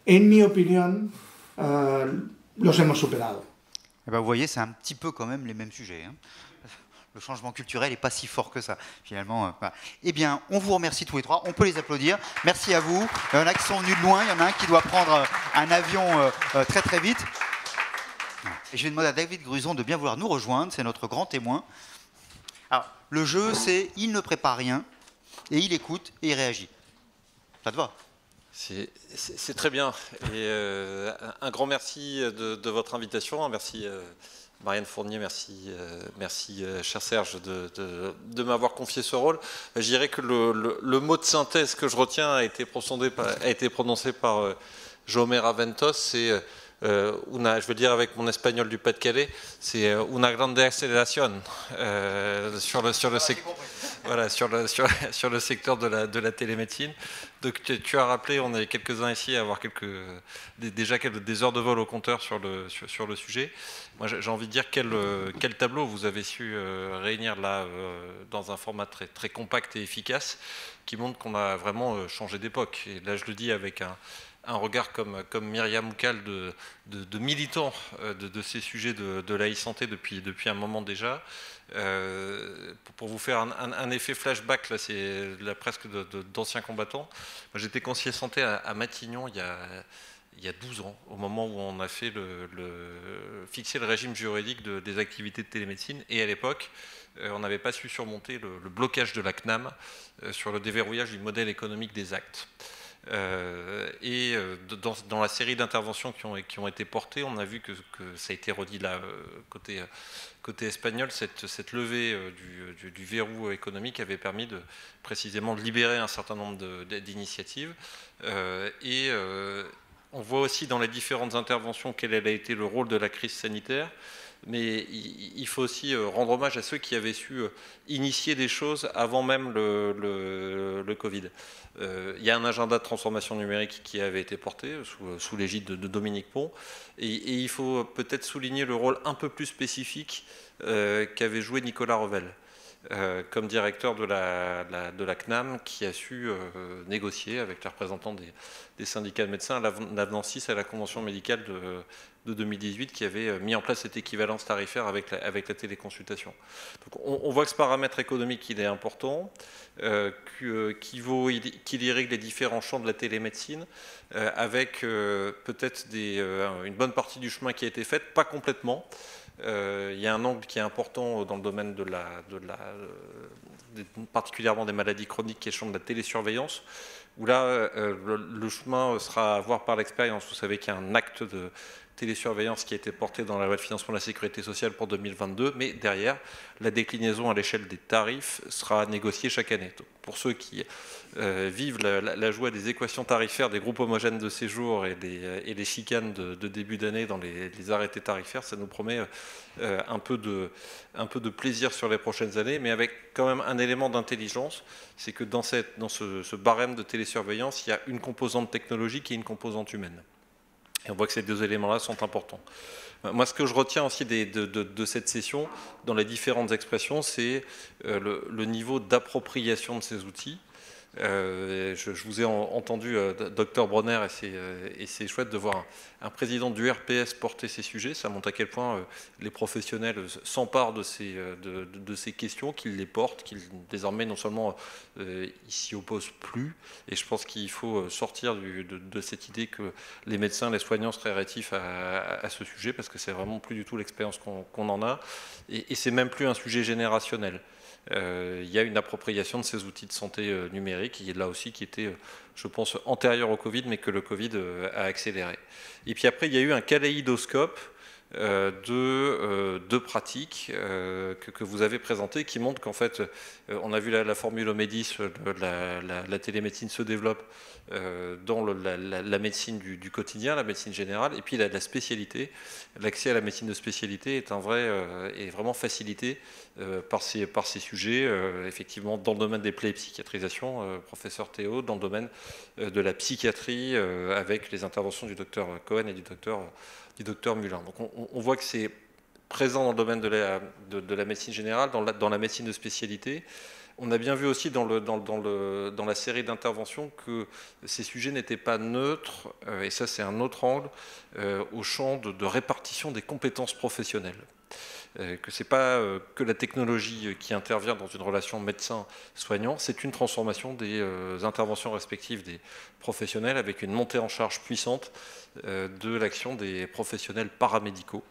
en mi opinion, los hemos superado. Eh ben, vous voyez, c'est un petit peu quand même les mêmes sujets. Hein. Le changement culturel n'est pas si fort que ça, finalement. Voilà. Eh bien, on vous remercie tous les trois. On peut les applaudir. Merci à vous. Il y en a qui sont venus de loin. Il y en a un qui doit prendre un avion très très vite. Et je vais demander à David Gruson de bien vouloir nous rejoindre. C'est notre grand témoin. Alors, le jeu, c'est il ne prépare rien et il écoute et il réagit. Ça te va ? C'est très bien. Et un grand merci de votre invitation. Merci Marianne Fournier, merci cher Serge de m'avoir confié ce rôle. Je dirais que le mot de synthèse que je retiens a été prononcé par Jaume Aventos. C'est je veux dire avec mon espagnol du Pas-de-Calais, c'est una grande accélération sur le secteur de la télémédecine. Donc tu as rappelé, on est quelques-uns ici à avoir déjà des heures de vol au compteur sur le sujet. Moi j'ai envie de dire quel tableau vous avez su réunir là dans un format très, très compact et efficace qui montre qu'on a vraiment changé d'époque. Et là je le dis avec un regard comme Myriam Oukal de militant de ces sujets de la e-santé depuis un moment déjà. Pour vous faire un effet flashback, là c'est presque d'anciens combattants. J'étais conseiller santé à Matignon il y a 12 ans, au moment où on a fait fixer le régime juridique des activités de télémédecine. Et à l'époque, on n'avait pas su surmonter le blocage de la CNAM sur le déverrouillage du modèle économique des actes. Dans la série d'interventions qui ont été portées, on a vu que ça a été redit là, côté espagnol, cette levée du verrou économique avait permis précisément de libérer un certain nombre d'initiatives. On voit aussi dans les différentes interventions quel a été le rôle de la crise sanitaire. Mais il faut aussi rendre hommage à ceux qui avaient su initier des choses avant même le Covid. Il y a un agenda de transformation numérique qui avait été porté sous l'égide de Dominique Pont. Et il faut peut-être souligner le rôle un peu plus spécifique qu'avait joué Nicolas Revel, comme directeur de la CNAM, qui a su négocier avec les représentants des syndicats de médecins l'avenant 6 à la convention médicale de 2018, qui avait mis en place cette équivalence tarifaire avec la téléconsultation. Donc on voit que ce paramètre économique, il est important, qu'il irrigue les différents champs de la télémédecine, avec peut-être une bonne partie du chemin qui a été fait, pas complètement. Il y a un angle qui est important dans le domaine particulièrement des maladies chroniques, qui est le champ de la télésurveillance, où là, le chemin sera à voir par l'expérience. Vous savez qu'il y a un acte de télésurveillance qui a été porté dans la loi de financement de la sécurité sociale pour 2022, mais derrière, la déclinaison à l'échelle des tarifs sera négociée chaque année. Donc, pour ceux qui vivent la joie des équations tarifaires des groupes homogènes de séjour et les chicanes de début d'année dans les arrêtés tarifaires, ça nous promet un peu de plaisir sur les prochaines années, mais avec quand même un élément d'intelligence, c'est que dans ce barème de télésurveillance, il y a une composante technologique et une composante humaine. Et on voit que ces deux éléments-là sont importants. Moi, ce que je retiens aussi de cette session, dans les différentes expressions, c'est le niveau d'appropriation de ces outils. Je vous ai entendu, Dr Bronner, et c'est chouette de voir un président du RPS porter ces sujets. Ça montre à quel point les professionnels s'emparent de ces questions, qu'ils les portent, qu'ils désormais non seulement ils s'y opposent plus. Et je pense qu'il faut sortir de cette idée que les médecins, les soignants seraient rétifs à ce sujet, parce que c'est vraiment plus du tout l'expérience qu'on en a. Et c'est même plus un sujet générationnel. Il y a une appropriation de ces outils de santé numériques, et là aussi qui était, je pense, antérieur au Covid, mais que le Covid a accéléré. Et puis après, il y a eu un kaléidoscope de pratiques que vous avez présentées, qui montrent qu'en fait, on a vu la formule Omedis, la télémédecine se développe dans la médecine du quotidien, la médecine générale, et puis la spécialité. L'accès à la médecine de spécialité est vraiment facilité par ces sujets, effectivement, dans le domaine des plaies et psychiatrisation, professeur Théo, dans le domaine de la psychiatrie, avec les interventions du docteur Cohen et du docteur Mulin. Donc on voit que c'est présent dans le domaine de la médecine générale, dans la médecine de spécialité. On a bien vu aussi dans la série d'interventions que ces sujets n'étaient pas neutres, et ça c'est un autre angle, au champ de répartition des compétences professionnelles. Que ce n'est pas que la technologie qui intervient dans une relation médecin-soignant, c'est une transformation des interventions respectives des professionnels, avec une montée en charge puissante de l'action des professionnels paramédicaux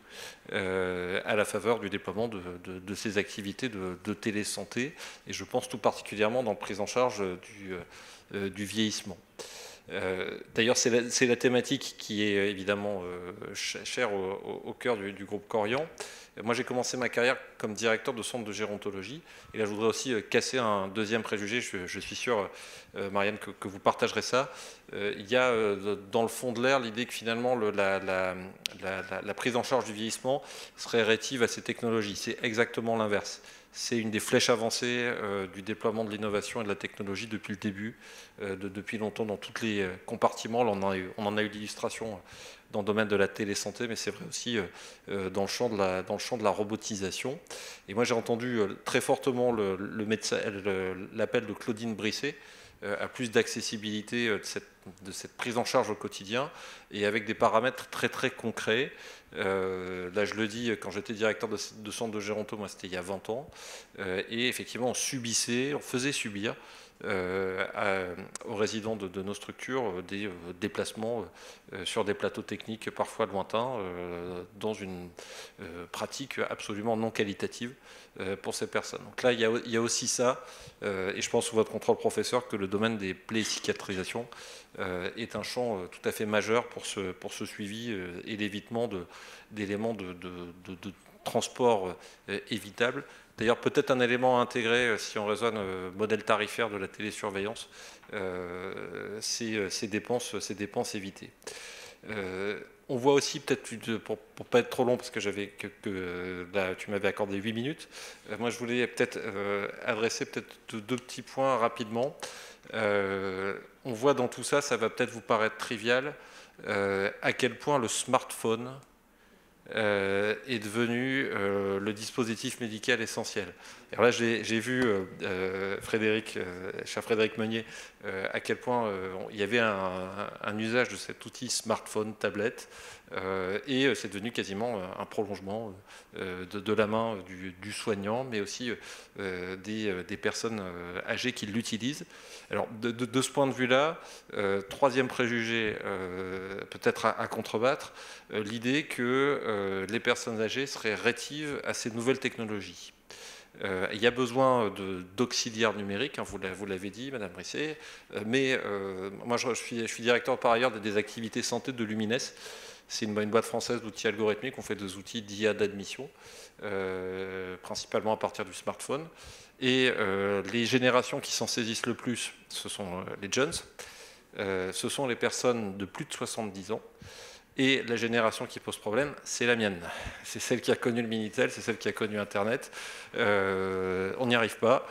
à la faveur du déploiement de ces activités de télésanté, et je pense tout particulièrement dans la prise en charge du vieillissement. D'ailleurs, c'est la thématique qui est évidemment chère au cœur du groupe Corian. Moi, j'ai commencé ma carrière comme directeur de centre de gérontologie. Et là, je voudrais aussi casser un deuxième préjugé. Je suis sûr, Marianne, que vous partagerez ça. Il y a dans le fond de l'air l'idée que finalement la prise en charge du vieillissement serait rétive à ces technologies. C'est exactement l'inverse. C'est une des flèches avancées du déploiement de l'innovation et de la technologie depuis le début, depuis longtemps dans tous les compartiments. Là, on en a eu l'illustration dans le domaine de la télésanté, mais c'est vrai aussi dans le champ de la robotisation. Et moi, j'ai entendu très fortement l'appel de Claudine Brisset à plus d'accessibilité de cette prise en charge au quotidien, et avec des paramètres très très concrets. Là, je le dis, quand j'étais directeur de centre de géronto, moi c'était il y a 20 ans, et effectivement on faisait subir aux résidents de nos structures des déplacements sur des plateaux techniques parfois lointains, dans une pratique absolument non qualitative pour ces personnes. Donc là, il y a aussi ça, et je pense sous votre contrôle, professeur, que le domaine des plécicatrisations est un champ tout à fait majeur pour ce suivi et l'évitement d'éléments de transport évitables. D'ailleurs, peut-être un élément à intégrer, si on raisonne modèle tarifaire de la télésurveillance, ces dépenses évitées. On voit aussi, peut-être, pour ne pas être trop long, parce que là, tu m'avais accordé 8 minutes, moi je voulais peut-être adresser deux petits points rapidement. On voit dans tout ça, ça va peut-être vous paraître trivial, à quel point le smartphone est devenu le dispositif médical essentiel. Alors là, j'ai vu cher Frédéric Meunier, à quel point il y avait un usage de cet outil smartphone, tablette, et c'est devenu quasiment un prolongement de la main du soignant, mais aussi des personnes âgées qui l'utilisent. Alors, de ce point de vue-là, troisième préjugé, peut-être à contrebattre, l'idée que les personnes âgées seraient rétives à ces nouvelles technologies. Il y a besoin d'auxiliaires numériques, hein, vous l'avez dit, Madame Brisset, mais moi je suis directeur par ailleurs des activités santé de Lumines. C'est une boîte française d'outils algorithmiques. On fait des outils d'IA d'admission, principalement à partir du smartphone. Et les générations qui s'en saisissent le plus, ce sont les jeunes, ce sont les personnes de plus de 70 ans. Et la génération qui pose problème, c'est la mienne. C'est celle qui a connu le Minitel, c'est celle qui a connu Internet. On n'y arrive pas,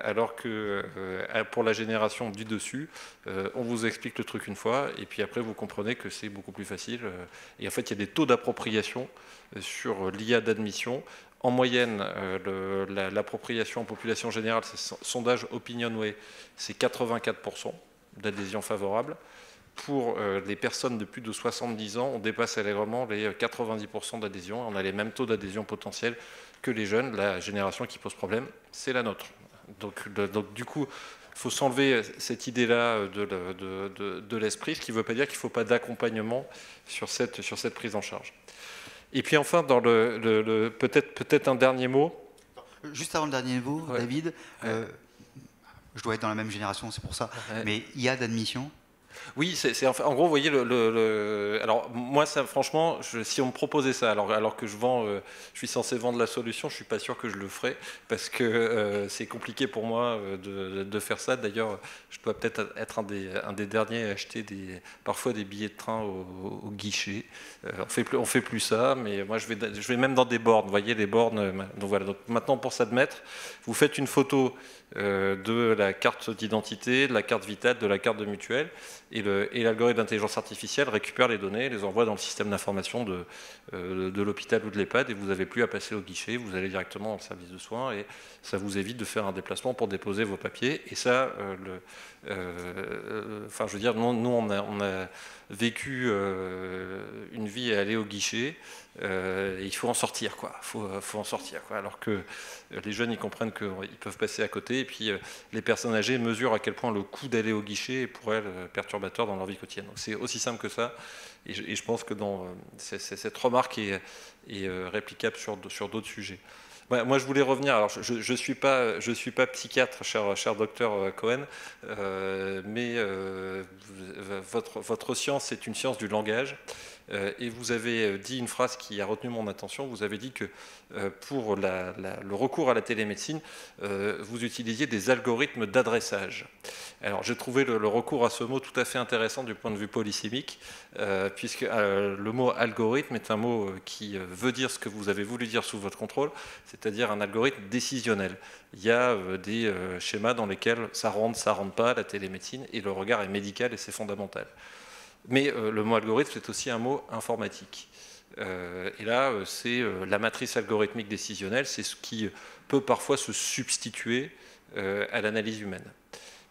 alors que pour la génération du dessus, on vous explique le truc une fois, et puis après vous comprenez que c'est beaucoup plus facile. Et en fait, il y a des taux d'appropriation sur l'IA d'admission. En moyenne, l'appropriation en population générale, c'est sondage OpinionWay, c'est 84% d'adhésion favorable. Pour les personnes de plus de 70 ans, on dépasse allègrement les 90% d'adhésion. On a les mêmes taux d'adhésion potentiels que les jeunes. La génération qui pose problème, c'est la nôtre. Donc du coup, il faut s'enlever cette idée-là de l'esprit, ce qui ne veut pas dire qu'il ne faut pas d'accompagnement sur cette prise en charge. Et puis enfin, dans peut-être un dernier mot. Juste avant le dernier mot, ouais. David, je dois être dans la même génération, c'est pour ça, mais IA d'admission. Oui, en gros, vous voyez, alors moi, ça, franchement, si on me proposait ça, alors que je suis censé vendre la solution, je ne suis pas sûr que je le ferais, parce que c'est compliqué pour moi de faire ça. D'ailleurs, je dois peut-être être un des derniers à acheter parfois des billets de train au guichet. On fait plus ça, mais moi, je vais même dans des bornes. Vous voyez, les bornes. Donc voilà. Donc maintenant, pour s'admettre, vous faites une photo de la carte d'identité, de la carte vitale, de la carte de mutuelle, et l'algorithme d'intelligence artificielle récupère les données, les envoie dans le système d'information de l'hôpital ou de l'EHPAD, et vous n'avez plus à passer au guichet, vous allez directement dans le service de soins, et ça vous évite de faire un déplacement pour déposer vos papiers. Et ça, enfin, je veux dire, nous on a vécu une vie à aller au guichet, et il faut en sortir, quoi. Faut en sortir, quoi. Alors que les jeunes, ils comprennent qu'ils peuvent passer à côté, et puis les personnes âgées mesurent à quel point le coût d'aller au guichet est pour elles perturbateur dans leur vie quotidienne. Donc c'est aussi simple que ça, et je pense que cette remarque est réplicable sur d'autres sujets. Moi, je voulais revenir. Alors, je suis pas psychiatre, cher docteur Cohen, mais votre science est une science du langage. Et vous avez dit une phrase qui a retenu mon attention. Vous avez dit que pour le recours à la télémédecine, vous utilisiez des algorithmes d'adressage. Alors, j'ai trouvé le recours à ce mot tout à fait intéressant du point de vue polysémique, puisque le mot algorithme est un mot qui veut dire ce que vous avez voulu dire sous votre contrôle, c'est-à-dire un algorithme décisionnel. Il y a des schémas dans lesquels ça rentre pas, la télémédecine, et le regard est médical et c'est fondamental. Mais le mot algorithme, c'est aussi un mot informatique. Et là, c'est la matrice algorithmique décisionnelle, c'est ce qui peut parfois se substituer à l'analyse humaine.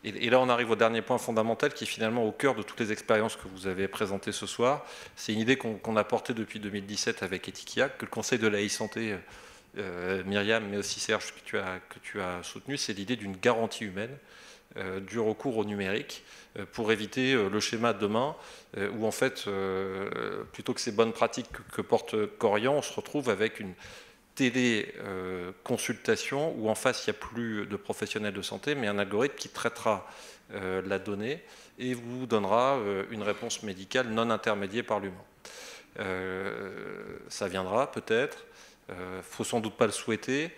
Et là, on arrive au dernier point fondamental qui est finalement au cœur de toutes les expériences que vous avez présentées ce soir. C'est une idée qu'on a portée depuis 2017 avec Etikia, que le Conseil de la e-santé, Myriam, mais aussi Serge, que tu as soutenu, c'est l'idée d'une garantie humaine du recours au numérique pour éviter le schéma de demain où en fait, plutôt que ces bonnes pratiques que porte Corian, on se retrouve avec une téléconsultation où en face il n'y a plus de professionnels de santé mais un algorithme qui traitera la donnée et vous donnera une réponse médicale non intermédiée par l'humain. Ça viendra peut-être, faut sans doute pas le souhaiter,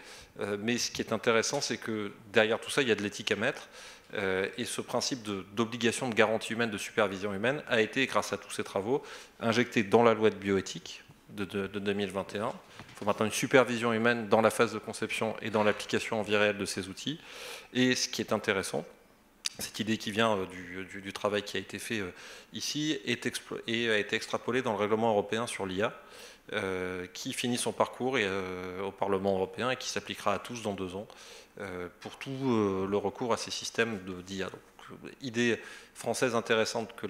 mais ce qui est intéressant, c'est que derrière tout ça, il y a de l'éthique à mettre, et ce principe d'obligation de garantie humaine, de supervision humaine, a été, grâce à tous ces travaux, injecté dans la loi de bioéthique de 2021. Il faut maintenant une supervision humaine dans la phase de conception et dans l'application en vie réelle de ces outils. Et ce qui est intéressant, cette idée qui vient du travail qui a été fait ici et a été extrapolée dans le règlement européen sur l'IA, qui finit son parcours au Parlement européen et qui s'appliquera à tous dans 2 ans pour tout le recours à ces systèmes d'IA. Donc, idée française intéressante que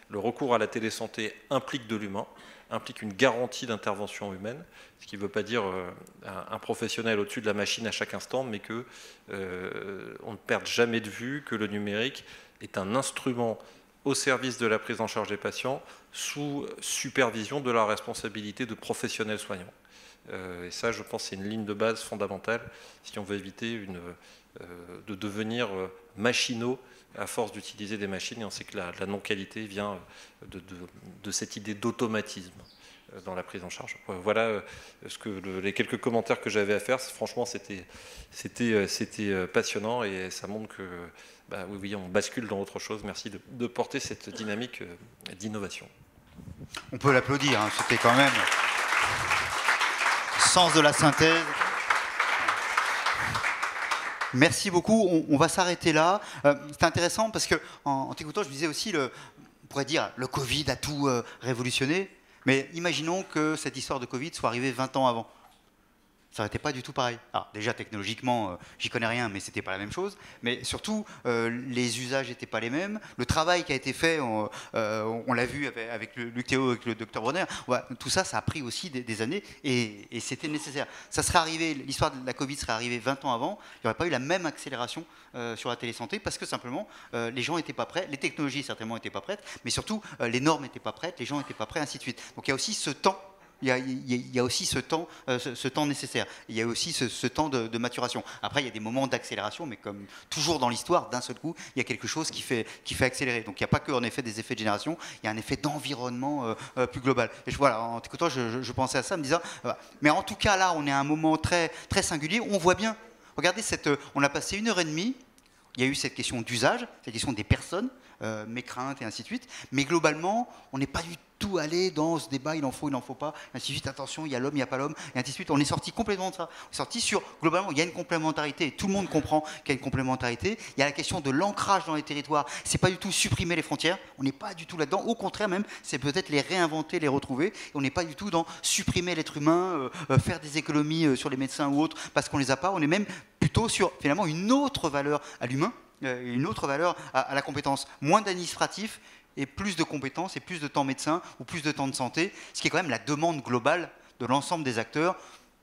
le recours à la télésanté implique de l'humain, implique une garantie d'intervention humaine, ce qui ne veut pas dire un professionnel au-dessus de la machine à chaque instant, mais qu'on ne perde jamais de vue que le numérique est un instrument au service de la prise en charge des patients sous supervision de la responsabilité de professionnels soignants. Et ça, je pense, c'est une ligne de base fondamentale si on veut éviter de devenir machinaux à force d'utiliser des machines. Et on sait que la non-qualité vient de cette idée d'automatisme dans la prise en charge. Voilà les quelques commentaires que j'avais à faire. Franchement, c'était passionnant et ça montre que oui, on bascule dans autre chose. Merci de porter cette dynamique d'innovation. On peut l'applaudir, hein. C'était quand même sens de la synthèse. Merci beaucoup. On va s'arrêter là. C'est intéressant parce que en t'écoutant, je me disais aussi, on pourrait dire le Covid a tout révolutionné, mais imaginons que cette histoire de Covid soit arrivée 20 ans avant. Ça n'aurait été pas du tout pareil. Alors déjà technologiquement, j'y connais rien, mais c'était pas la même chose. Mais surtout, les usages n'étaient pas les mêmes. Le travail qui a été fait, on l'a vu avec Luc Théo, avec le docteur Bronner. Ouais, tout ça, ça a pris aussi des années et c'était nécessaire. Ça serait arrivé, l'histoire de la Covid serait arrivée 20 ans avant. Il n'y aurait pas eu la même accélération sur la télésanté parce que simplement, les gens n'étaient pas prêts. Les technologies certainement n'étaient pas prêtes, mais surtout, les normes n'étaient pas prêtes, les gens n'étaient pas prêts, ainsi de suite. Donc il y a aussi ce temps. Il y a aussi ce temps nécessaire. Il y a aussi ce temps de maturation. Après, il y a des moments d'accélération, mais comme toujours dans l'histoire, d'un seul coup, il y a quelque chose qui fait accélérer. Donc, il n'y a pas que en effet des effets de génération, il y a un effet d'environnement plus global. Et voilà, en t'écoutant, je pensais à ça, me disant, mais en tout cas là, on est à un moment très, très singulier. On voit bien. Regardez, on a passé 1h30. Il y a eu cette question d'usage, cette question des personnes, mes craintes et ainsi de suite. Mais globalement, on n'est pas du tout allé dans ce débat, il en faut, il n'en faut pas, et ainsi de suite, attention, il y a l'homme, il n'y a pas l'homme, et ainsi de suite. On est sorti complètement de ça. On est sorti sur, globalement, il y a une complémentarité, et tout le monde comprend qu'il y a une complémentarité. Il y a la question de l'ancrage dans les territoires. C'est pas du tout supprimer les frontières, on n'est pas du tout là-dedans. Au contraire même, c'est peut-être les réinventer, les retrouver. Et on n'est pas du tout dans supprimer l'être humain, faire des économies sur les médecins ou autres, parce qu'on les a pas. On est même plutôt sur, finalement, une autre valeur à l'humain, une autre valeur à la compétence. Moins d'administratif, et plus de compétences et plus de temps médecin ou plus de temps de santé, ce qui est quand même la demande globale de l'ensemble des acteurs,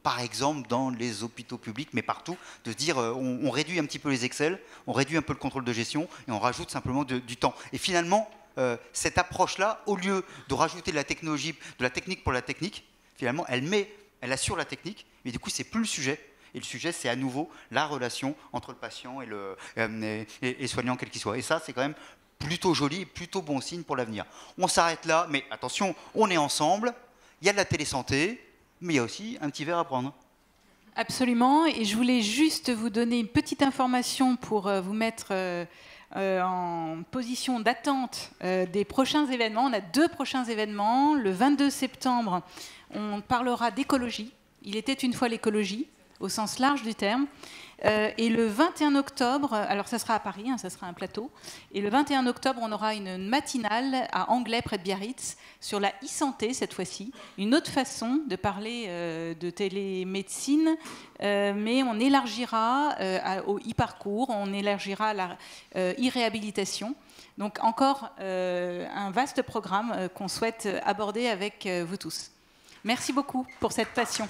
par exemple dans les hôpitaux publics, mais partout, de se dire on réduit un petit peu les Excel, on réduit un peu le contrôle de gestion et on rajoute simplement du temps. Et finalement, cette approche-là, au lieu de rajouter de la technologie, de la technique pour la technique, finalement, elle assure la technique, mais du coup, c'est plus le sujet. Et le sujet, c'est à nouveau la relation entre le patient et le soignant, quel qu'il soit. Et ça, c'est quand même plutôt joli, plutôt bon signe pour l'avenir. On s'arrête là, mais attention, on est ensemble, il y a de la télésanté, mais il y a aussi un petit verre à prendre. Absolument, et je voulais juste vous donner une petite information pour vous mettre en position d'attente des prochains événements. On a 2 prochains événements. Le 22 septembre, on parlera d'écologie. Il était une fois l'écologie, au sens large du terme. Et le 21 octobre, alors ça sera à Paris, ça sera un plateau, et le 21 octobre, on aura une matinale à Anglais, près de Biarritz, sur la e-santé cette fois-ci, une autre façon de parler de télémédecine, mais on élargira au e-parcours, on élargira à la e-réhabilitation. Donc encore un vaste programme qu'on souhaite aborder avec vous tous. Merci beaucoup pour cette passion.